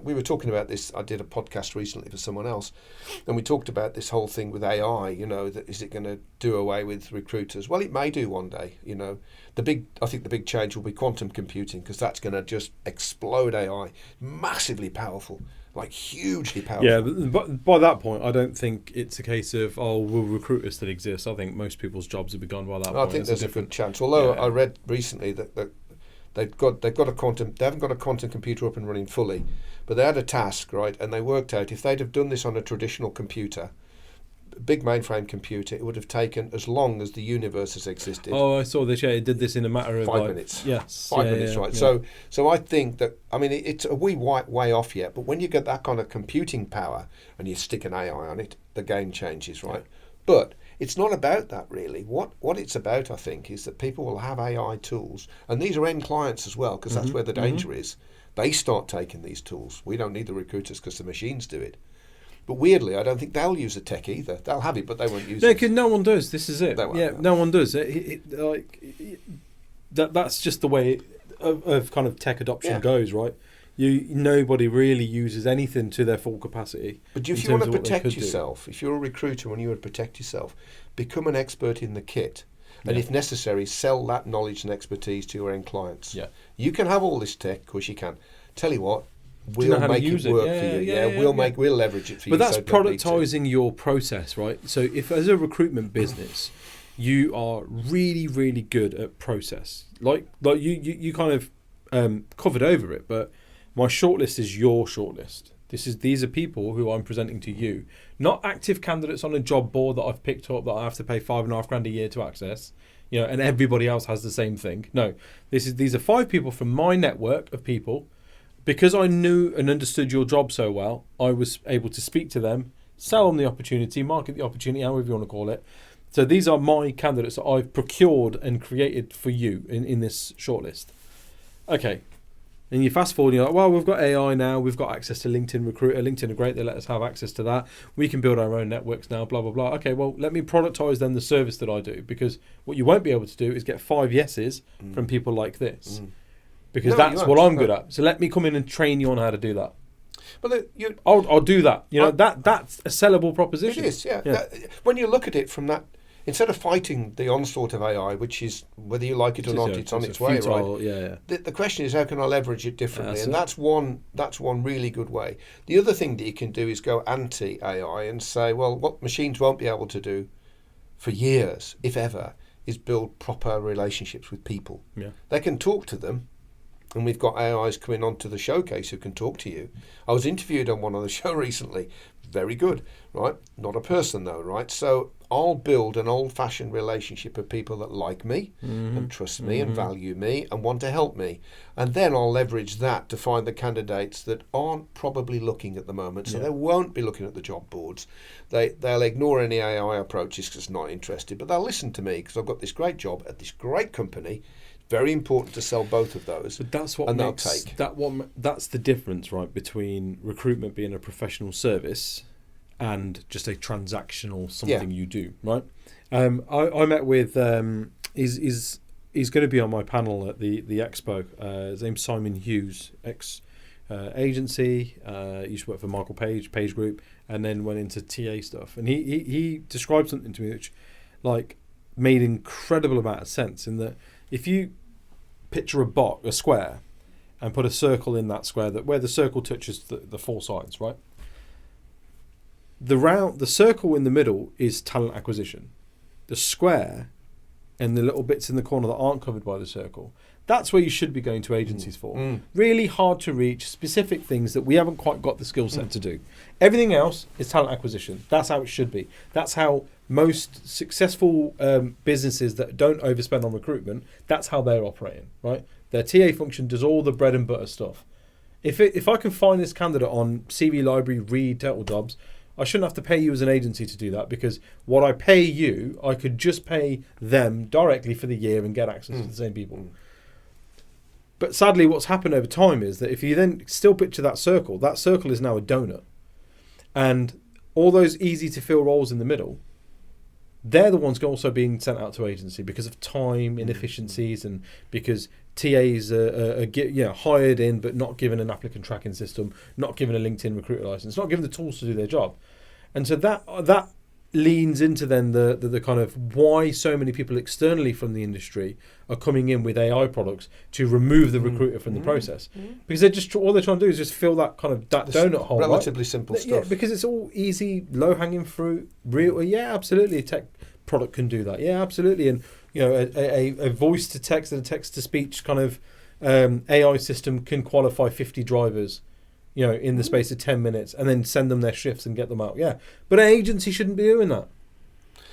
we were talking about this. I did a podcast recently for someone else, and we talked about this whole thing with AI. You know, that is it going to do away with recruiters? Well, it may do one day. You know, I think the big change will be quantum computing because that's going to just explode AI, massively powerful, like hugely powerful. Yeah, but by that point, I don't think it's a case of will recruiters still exist. I think most people's jobs will be gone by that point. I think there's a good chance. Although I read recently that They've got a quantum. They haven't got a quantum computer up and running fully, but they had a task, right? And they worked out if they'd have done this on a traditional computer, a big mainframe computer, it would have taken as long as the universe has existed. Oh, I saw this. Yeah, it did this in a matter of 5 minutes. Yes, 5 minutes, right? Yeah. So I think that it's a wee way off yet, but when you get that kind of computing power and you stick an AI on it, the game changes, right? But it's not about that really. What it's about, I think, is that people will have AI tools, and these are end clients as well, because that's where the danger is. They start taking these tools. We don't need the recruiters because the machines do it. But weirdly, I don't think they'll use the tech either. They'll have it, but they won't use it. Because no one does. This is it. No one does. That's just the way of kind of tech adoption goes, right? Nobody really uses anything to their full capacity. But if you want to protect yourself, if you're a recruiter and you want to protect yourself, become an expert in the kit. And if necessary, sell that knowledge and expertise to your end clients. Yeah. You can have all this tech, of course you can. Tell you what, we'll make it work for you. We'll leverage it for you. But that's productizing your process, right? So if as a recruitment business, you are really, really good at process, like you kind of covered over it, but my shortlist is your shortlist. These are people who I'm presenting to you, not active candidates on a job board that I've picked up that I have to pay $5,500 a year to access, and everybody else has the same thing. No, these are 5 people from my network of people. Because I knew and understood your job so well, I was able to speak to them, sell them the opportunity, market the opportunity, however you want to call it. So these are my candidates that I've procured and created for you in this shortlist. Okay. And you fast forward, you're like, well, we've got AI now, we've got access to LinkedIn Recruiter. LinkedIn are great, they let us have access to that. We can build our own networks now, blah, blah, blah. Okay, well, let me productize then the service that I do, because what you won't be able to do is get 5 yeses from people like this. Because that's what I'm good at. So let me come in and train you on how to do that. But I'll do that. That's a sellable proposition. It is, yeah. When you look at it from that, instead of fighting the onslaught of AI, which is whether you like it or not, it's on its way, right? Yeah. The question is, how can I leverage it differently? That's one really good way. The other thing that you can do is go anti-AI and say, well, what machines won't be able to do for years, if ever, is build proper relationships with people. Yeah. They can talk to them. And we've got AIs coming onto the showcase who can talk to you. I was interviewed on one on the show recently. Very good, right? Not a person though, right? So I'll build an old-fashioned relationship of people that like me and trust me and value me and want to help me. And then I'll leverage that to find the candidates that aren't probably looking at the moment. So they won't be looking at the job boards. They'll ignore any AI approaches because it's not interested. But they'll listen to me because I've got this great job at this great company. Very important to sell both of those. But that's what makes that's the difference, right, between recruitment being a professional service and just a transactional something you do, right? I met with he's going to be on my panel at the expo. His name's Simon Hughes, ex agency. Used to work for Michael Page Group, and then went into TA stuff. And he described something to me which made incredible amount of sense. In that, if you picture a square, and put a circle in that square, that where the circle touches the 4 sides, right? the circle in the middle is talent acquisition. The square and the little bits in the corner that aren't covered by the circle, that's where you should be going to agencies for. Really hard to reach, specific things that we haven't quite got the skill set to do. Everything else is talent acquisition. That's how it should be. That's how most successful businesses that don't overspend on recruitment, that's how they're operating, right? Their TA function does all the bread and butter stuff. If I can find this candidate on CV Library, Reed, Total Jobs, I shouldn't have to pay you as an agency to do that, because what I pay you, I could just pay them directly for the year and get access to the same people. But sadly, what's happened over time is that if you then still picture that circle is now a donut. And all those easy to fill roles in the middle, they're the ones also being sent out to agency because of time inefficiencies and because TAs are hired in but not given an applicant tracking system, not given a LinkedIn recruiter license, not given the tools to do their job. And so that leans into then the kind of why so many people externally from the industry are coming in with AI products to remove the recruiter from the process, because all they're trying to do is just fill that kind of donut hole, relatively simple stuff. Yeah, because it's all easy, low hanging fruit. Absolutely, a tech product can do that. Yeah, absolutely, and a voice to text and a text to speech kind of AI system can qualify 50 drivers, in the space of 10 minutes, and then send them their shifts and get them out. Yeah, but an agency shouldn't be doing that.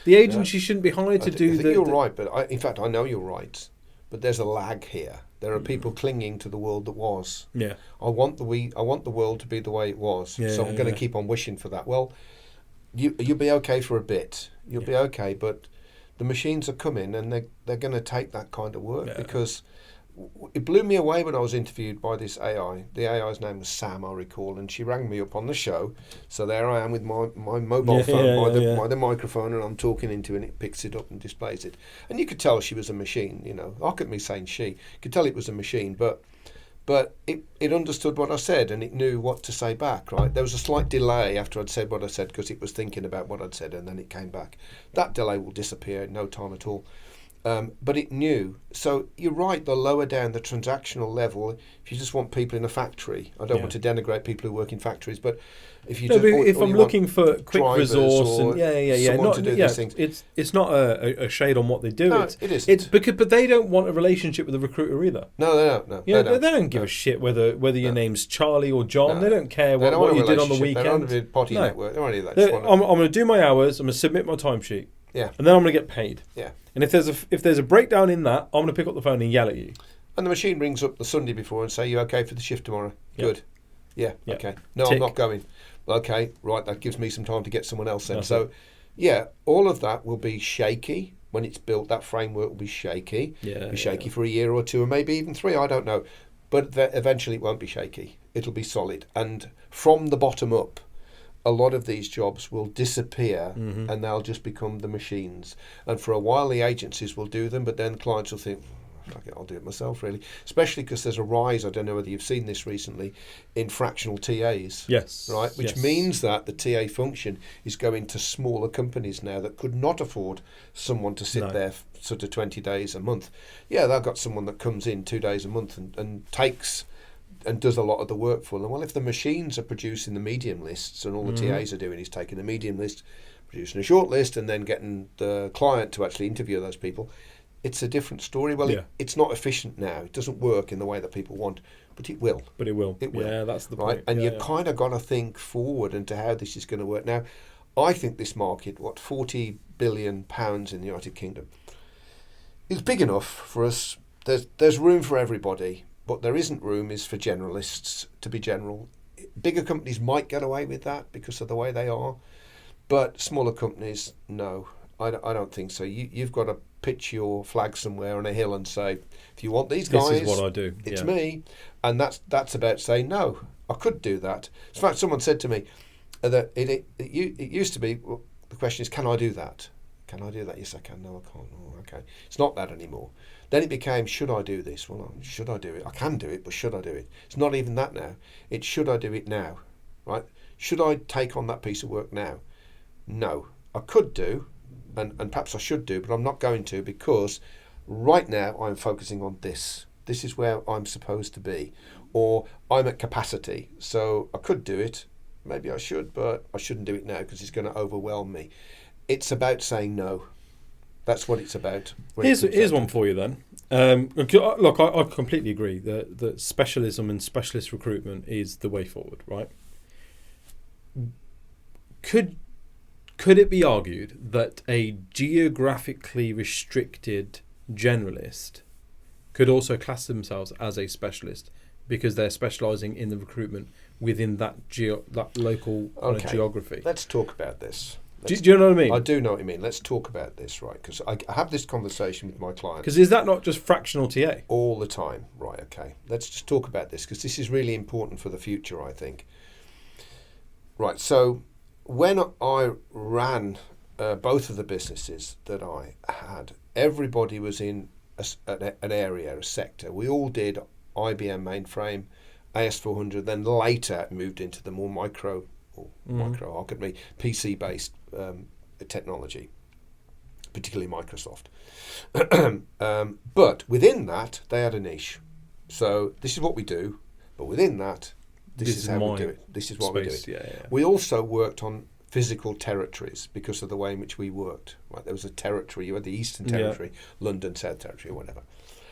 The agency shouldn't be hired to do that. You're right, but in fact, I know you're right. But there's a lag here. There are people clinging to the world that was. Yeah. I want the world to be the way it was. Yeah, so I'm going to keep on wishing for that. Well, you'll be okay for a bit. You'll be okay, but the machines are coming, and they're going to take that kind of work because. It blew me away when I was interviewed by this AI. The AI's name was Sam, I recall, and she rang me up on the show. So there I am with my mobile phone by the microphone, and I'm talking into it, and it picks it up and displays it. And you could tell she was a machine, Look at me saying she. You could tell it was a machine, but it understood what I said, and it knew what to say back, right? There was a slight delay after I'd said what I said because it was thinking about what I'd said, and then it came back. That delay will disappear in no time at all. But it knew. So you're right, the lower down the transactional level, if you just want people in a factory, I don't want to denigrate people who work in factories, but if you if I'm looking for quick resource and someone to do these things. It's not a shade on what they do. No, it isn't. But they don't want a relationship with the recruiter either. No, they don't. They don't give a shit whether your name's Charlie or John. They don't care what you did on the weekend. They don't want to be potty network. They don't want any of that. I'm going to do my hours. I'm going to submit my timesheet. Yeah. And then I'm going to get paid. Yeah. And if there's a breakdown in that, I'm going to pick up the phone and yell at you. And the machine rings up the Sunday before and say, "You okay for the shift tomorrow?" Yep. Good. Yeah. Yep. Okay. No, Tick. I'm not going. Okay. Right. That gives me some time to get someone else in. That's So, it. yeah, all of that will be shaky when it's built. That framework will be shaky. Yeah. Be shaky for a year or two, or maybe even 3. I don't know. But eventually, it won't be shaky. It'll be solid. And from the bottom up, a lot of these jobs will disappear and they'll just become the machines. And for a while, the agencies will do them, but then clients will think, fuck it, I'll do it myself, really. Especially because there's a rise, I don't know whether you've seen this recently, in fractional TAs. Yes. Right? Which means that the TA function is going to smaller companies now that could not afford someone to sit there sort of 20 days a month. Yeah, they've got someone that comes in 2 days a month and takes and does a lot of the work for them. Well, if the machines are producing the medium lists and all the TAs are doing is taking a medium list, producing a short list, and then getting the client to actually interview those people, it's a different story. Well, it's not efficient now. It doesn't work in the way that people want, but it will. But it will. It will. Yeah, that's the right? point. And you've kind of got to think forward into how this is going to work. Now, I think this market, £40 billion in the United Kingdom, is big enough for us. There's room for everybody. But there isn't room is for generalists to be general. Bigger companies might get away with that because of the way they are, but smaller companies, no, I don't think so. You've got to pitch your flag somewhere on a hill and say, if you want these guys, this is what I do. It's me, and that's about saying no. I could do that. In fact, someone said to me that it used to be. Well, the question is, can I do that? Can I do that? Yes, I can. No, I can't. Oh, okay. It's not that anymore. Then it became, should I do this? Well, should I do it? I can do it, but should I do it? It's not even that now. It's should I do it now, right? Should I take on that piece of work now? No. I could do, and perhaps I should do, but I'm not going to because right now I'm focusing on this. This is where I'm supposed to be. Or I'm at capacity, so I could do it, maybe I should, but I shouldn't do it now because it's going to overwhelm me. It's about saying no. That's what it's about. Here's one for you then. Look, I completely agree that specialism and specialist recruitment is the way forward, right? Could it be argued that a geographically restricted generalist could also class themselves as a specialist because they're specialising in the recruitment within that local geography? Let's talk about this. Do you know what I mean? I do know what you mean. Let's talk about this, right? Because I have this conversation with my clients. Because is that not just fractional TA? All the time. Right, okay. Let's just talk about this because this is really important for the future, I think. Right, so when I ran both of the businesses that I had, everybody was in an area, a sector. We all did IBM mainframe, AS400, then later moved into the more PC-based technology, particularly Microsoft. But within that, they had a niche. So this is what we do, but within that, this is how we do it. This is what we do it. Yeah. We also worked on physical territories because of the way in which we worked. Right, there was a territory. You had the Eastern Territory, London, South Territory, or whatever.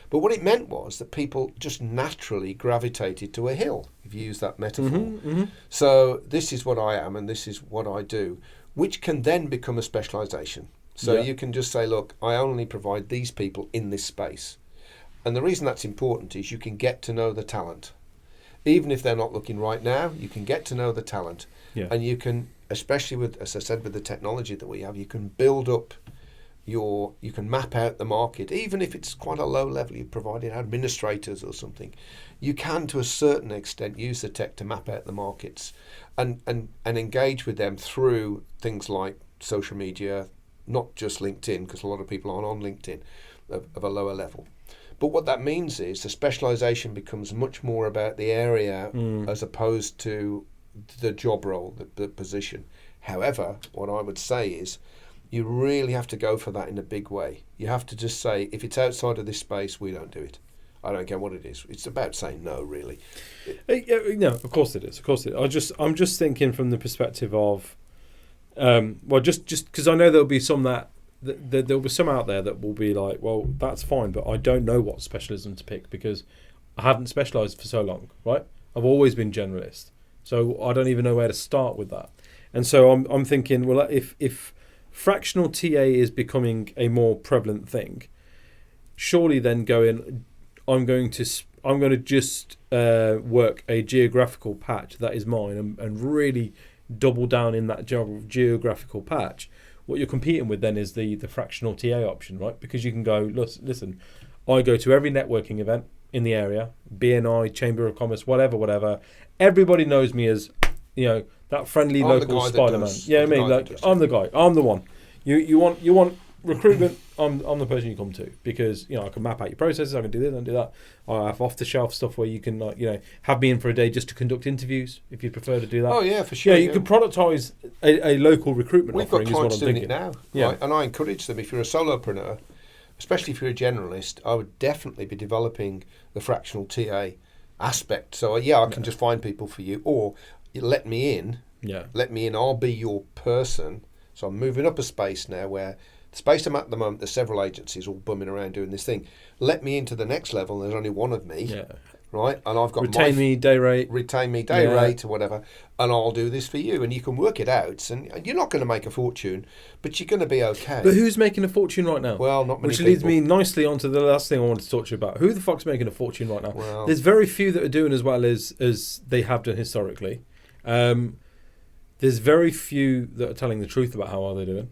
But what it meant was that people just naturally gravitated to a hill, if you use that metaphor. So this is what I am and this is what I do, which can then become a specialisation. So you can just say, look, I only provide these people in this space. And the reason that's important is you can get to know the talent. Even if they're not looking right now, you can get to know the talent. Yeah. And you can, especially with, as I said, with the technology that we have, you can build up you can map out the market, even if it's quite a low level. You're providing administrators or something. You can, to a certain extent, use the tech to map out the markets and engage with them through things like social media, not just LinkedIn, because a lot of people aren't on LinkedIn of a lower level. But what that means is the specialisation becomes much more about the area as opposed to the job role, the position. However, what I would say is you really have to go for that in a big way. You have to just say, if it's outside of this space, we don't do it. I don't care what it is. It's about saying no, really. No, of course it is. Of course it is. I'm just thinking from the perspective of, just because I know there'll be some there'll be some out there that will be like, well, that's fine, but I don't know what specialism to pick because I haven't specialised for so long, right? I've always been generalist, so I don't even know where to start with that. And so I'm thinking, well, if fractional TA is becoming a more prevalent thing, surely then I'm going to just work a geographical patch that is mine and really double down in that geographical patch. What you're competing with then is the fractional TA option, right? Because you can go, listen, I go to every networking event in the area, BNI, Chamber of Commerce, whatever. Everybody knows me as, that friendly local Spider-Man. I'm the guy. I'm the one. You want recruitment? I'm the person you come to because I can map out your processes. I can do this and do that. I have off-the-shelf stuff where you can have me in for a day just to conduct interviews if you prefer to do that. Oh yeah, for sure. Yeah, you could productise a local recruitment We've offering. Got clients doing it now, yeah. Right? And I encourage them. If you're a solopreneur, especially if you're a generalist, I would definitely be developing the fractional TA aspect. So I can just find people for you, or you let me in. Yeah. Let me in. I'll be your person. So I'm moving up a space now where the space I'm at the moment, there's several agencies all bumming around doing this thing. Let me into the next level. There's only one of me, right? And I've got retain me day rate or whatever, and I'll do this for you. And you can work it out. And you're not going to make a fortune, but you're going to be okay. But who's making a fortune right now? Well, not many Which people. leads me nicely onto the last thing I wanted to talk to you about. Who the fuck's making a fortune right now? Well, there's very few that are doing as well as they have done historically. There's very few that are telling the truth about how well they're doing.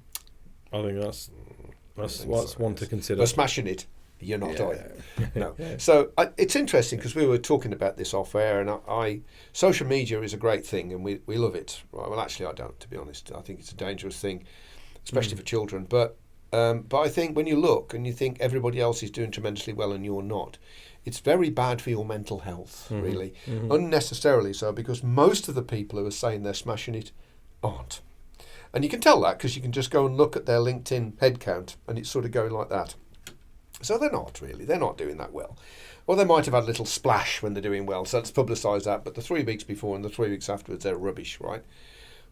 I think that's one to consider. They're smashing it. You're not, are you? No. Yeah. So it's interesting because we were talking about this off air, and social media is a great thing, and we love it. Right? Well, actually, I don't, to be honest. I think it's a dangerous thing, especially for children. But I think when you look and you think everybody else is doing tremendously well and you're not, it's very bad for your mental health, really. Unnecessarily so, because most of the people who are saying they're smashing it aren't. And you can tell that because you can just go and look at their LinkedIn headcount, and it's sort of going like that. So they're not really. They're not doing that well. Or they might have had a little splash when they're doing well. So let's publicise that. But the 3 weeks before and the 3 weeks afterwards, they're rubbish, right?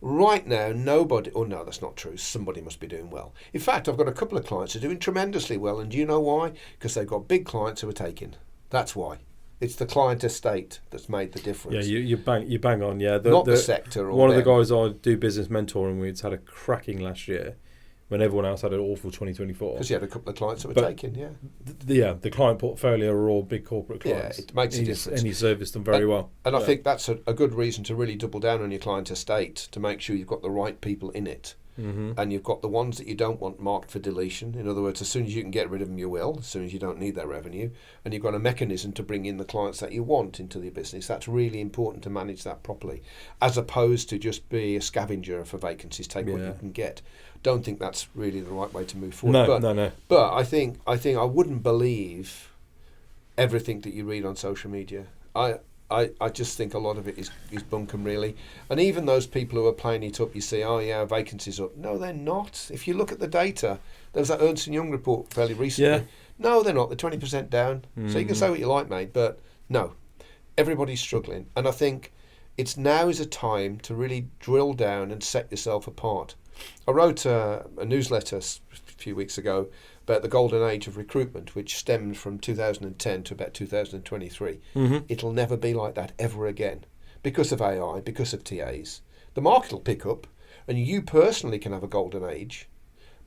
Right now, nobody... Oh, no, that's not true. Somebody must be doing well. In fact, I've got a couple of clients who are doing tremendously well. And do you know why? Because they've got big clients who are taking. That's why. It's the client estate that's made the difference. Yeah, you bang on. Yeah, not the sector. Or one of the guys I do business mentoring with had a cracking last year, when everyone else had an awful 2024. Because you had a couple of clients that were taking. Yeah. The client portfolio are all big corporate clients. Yeah, it makes a difference. And he serviced them very well. And I think that's a good reason to really double down on your client estate, to make sure you've got the right people in it. Mm-hmm. And you've got the ones that you don't want marked for deletion. In other words, as soon as you can get rid of them, you will, as soon as you don't need their revenue. And you've got a mechanism to bring in the clients that you want into the business. That's really important to manage that properly, as opposed to just be a scavenger for vacancies, take what you can get. Don't think that's really the right way to move forward. No. But I think I wouldn't believe everything that you read on social media. I just think a lot of it is bunkum, really. And even those people who are playing it up, you see, oh yeah, vacancies up. No, they're not. If you look at the data, there was that Ernst & Young report fairly recently. Yeah. No, they're not. They're 20% down. Mm-hmm. So you can say what you like, mate, but no, everybody's struggling. And I think now is a time to really drill down and set yourself apart. I wrote a newsletter a few weeks ago about the golden age of recruitment, which stemmed from 2010 to about 2023. Mm-hmm. It'll never be like that ever again, because of AI, because of TAs. The market will pick up, and you personally can have a golden age,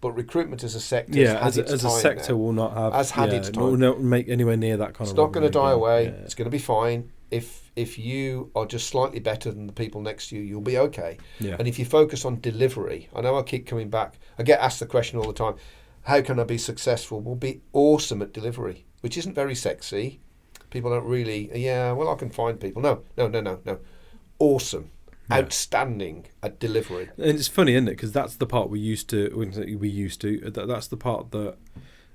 but recruitment as a sector has had its time as a sector now. will not have Has had its time. Will not make anywhere near that kind it's of. It's not going to die away. Yeah. It's going to be fine. If you are just slightly better than the people next to you, you'll be okay. Yeah. And if you focus on delivery, I know I keep coming back. I get asked the question all the time, how can I be successful? Well, be awesome at delivery, which isn't very sexy. People don't really, I can find people. No. Awesome. Yeah. Outstanding at delivery. And it's funny, isn't it? Because that's the part that's the part that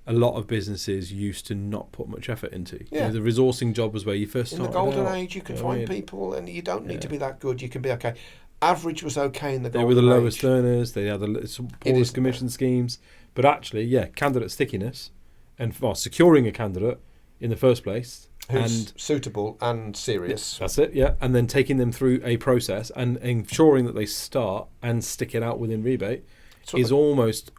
a lot of businesses used to not put much effort into. Yeah. The resourcing job was where you first started. In the golden out. age, you can find people, and you don't need to be that good. You can be okay. Average was okay in the golden age. They were the lowest earners. They had the poorest commission schemes. But actually, candidate stickiness and securing a candidate in the first place. Who's suitable and serious. That's it, yeah. And then taking them through a process and ensuring that they start and stick it out within rebate is almost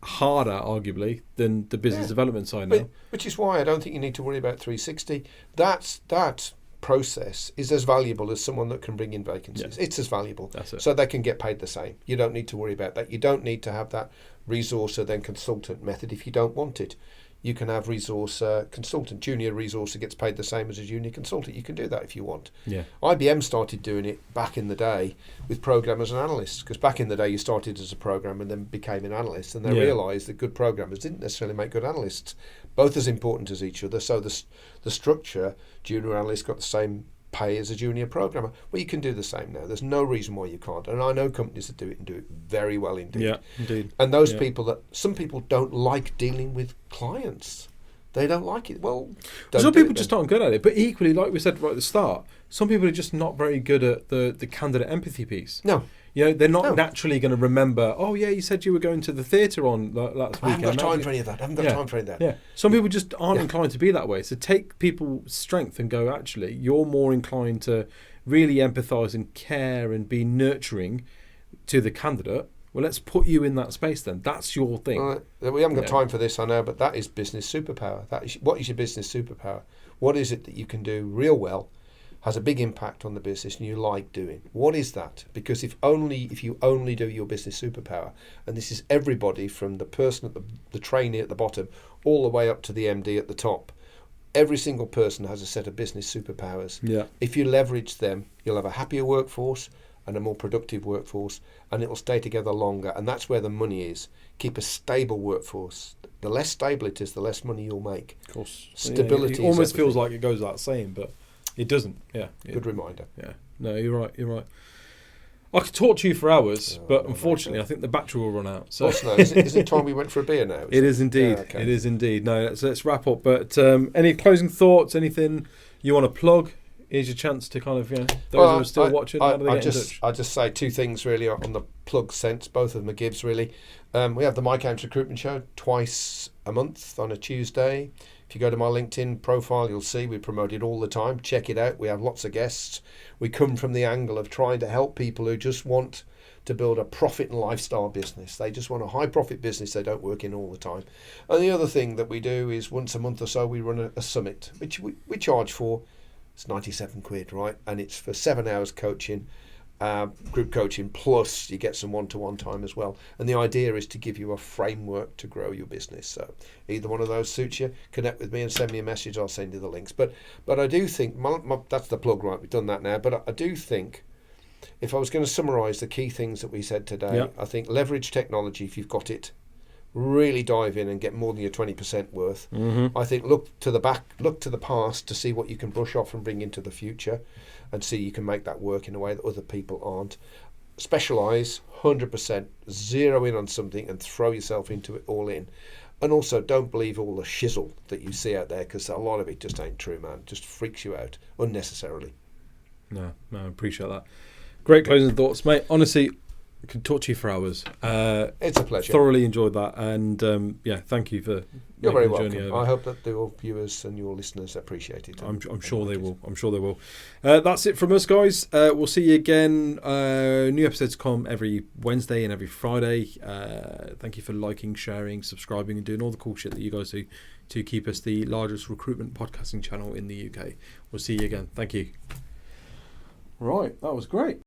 harder, arguably, than the business development side now. Which is why I don't think you need to worry about 360. That process is as valuable as someone that can bring in vacancies. Yeah. It's as valuable. That's it. So they can get paid the same. You don't need to worry about that. You don't need to have that resourcer then consultant method if you don't want it. You can have resource consultant. Junior resourcer gets paid the same as a junior consultant. You can do that if you want. Yeah. IBM started doing it back in the day with programmers and analysts, because back in the day you started as a programmer and then became an analyst, and they realised that good programmers didn't necessarily make good analysts, both as important as each other. So the structure, junior analyst got the same pay as a junior programmer. Well, you can do the same now. There's no reason why you can't. And I know companies that do it and do it very well indeed. Yeah, indeed. And those people some people don't like dealing with clients. They don't like it. Well, some people just aren't good at it. But equally, like we said right at the start, some people are just not very good at the candidate empathy piece. No. They're not naturally going to remember, oh, yeah, you said you were going to the theatre on last weekend. I haven't got time for any of that. I haven't got time for any of that. Yeah. Some people just aren't inclined to be that way. So take people's strength and go, actually, you're more inclined to really empathise and care and be nurturing to the candidate. Well, let's put you in that space then. That's your thing. Right. We haven't got time for this, I know, but that is business superpower. What is your business superpower? What is it that you can do real well, has a big impact on the business, and you like doing? What is that? Because if you only do your business superpower, and this is everybody from the person at the trainee at the bottom all the way up to the MD at the top, every single person has a set of business superpowers. Yeah. If you leverage them, you'll have a happier workforce and a more productive workforce, and it'll stay together longer. And that's where the money is. Keep a stable workforce. The less stable it is, the less money you'll make. Of course. Stability it almost feels like it goes without saying, but it doesn't. Yeah. Good reminder. Yeah. No, you're right. I could talk to you for hours, but unfortunately, I think the battery will run out. So is it time we went for a beer now? It is indeed. Yeah, okay. It is indeed. No, let's wrap up. But any closing thoughts? Anything you want to plug? Here's your chance to kind of, those who are still watching. How do they get in touch? I just say two things really on the plug sense. Both of them are gives really. We have the Ames Recruitment Show twice a month on a Tuesday. If you go to my LinkedIn profile, you'll see we promote it all the time. Check it out. We have lots of guests. We come from the angle of trying to help people who just want to build a profit and lifestyle business. They just want a high profit business they don't work in all the time. And the other thing that we do is once a month or so we run a summit, which we charge for. It's 97 quid, right? And it's for 7 hours coaching, group coaching, plus you get some one-to-one time as well. And the idea is to give you a framework to grow your business. So either one of those suits you, connect with me and send me a message. I'll send you the links. But I do think, that's the plug, right? We've done that now. But I do think, if I was going to summarise the key things that we said today, I think leverage technology if you've got it. Really dive in and get more than your 20% worth. I think look to the past to see what you can brush off and bring into the future, and see you can make that work in a way that other people aren't. Specialise 100%, zero in on something and throw yourself into it all in. And also don't believe all the shizzle that you see out there, because a lot of it just ain't true, man. Just freaks you out unnecessarily. No, I appreciate that. Great closing thoughts, mate. Honestly, I could talk to you for hours. It's a pleasure. Thoroughly enjoyed that, and thank you for. You're very welcome. I hope that your viewers and your listeners appreciate it. I'm sure they will. I'm sure they will. That's it from us, guys. We'll see you again. New episodes come every Wednesday and every Friday. Thank you for liking, sharing, subscribing, and doing all the cool shit that you guys do to keep us the largest recruitment podcasting channel in the UK. We'll see you again. Thank you. Right, that was great.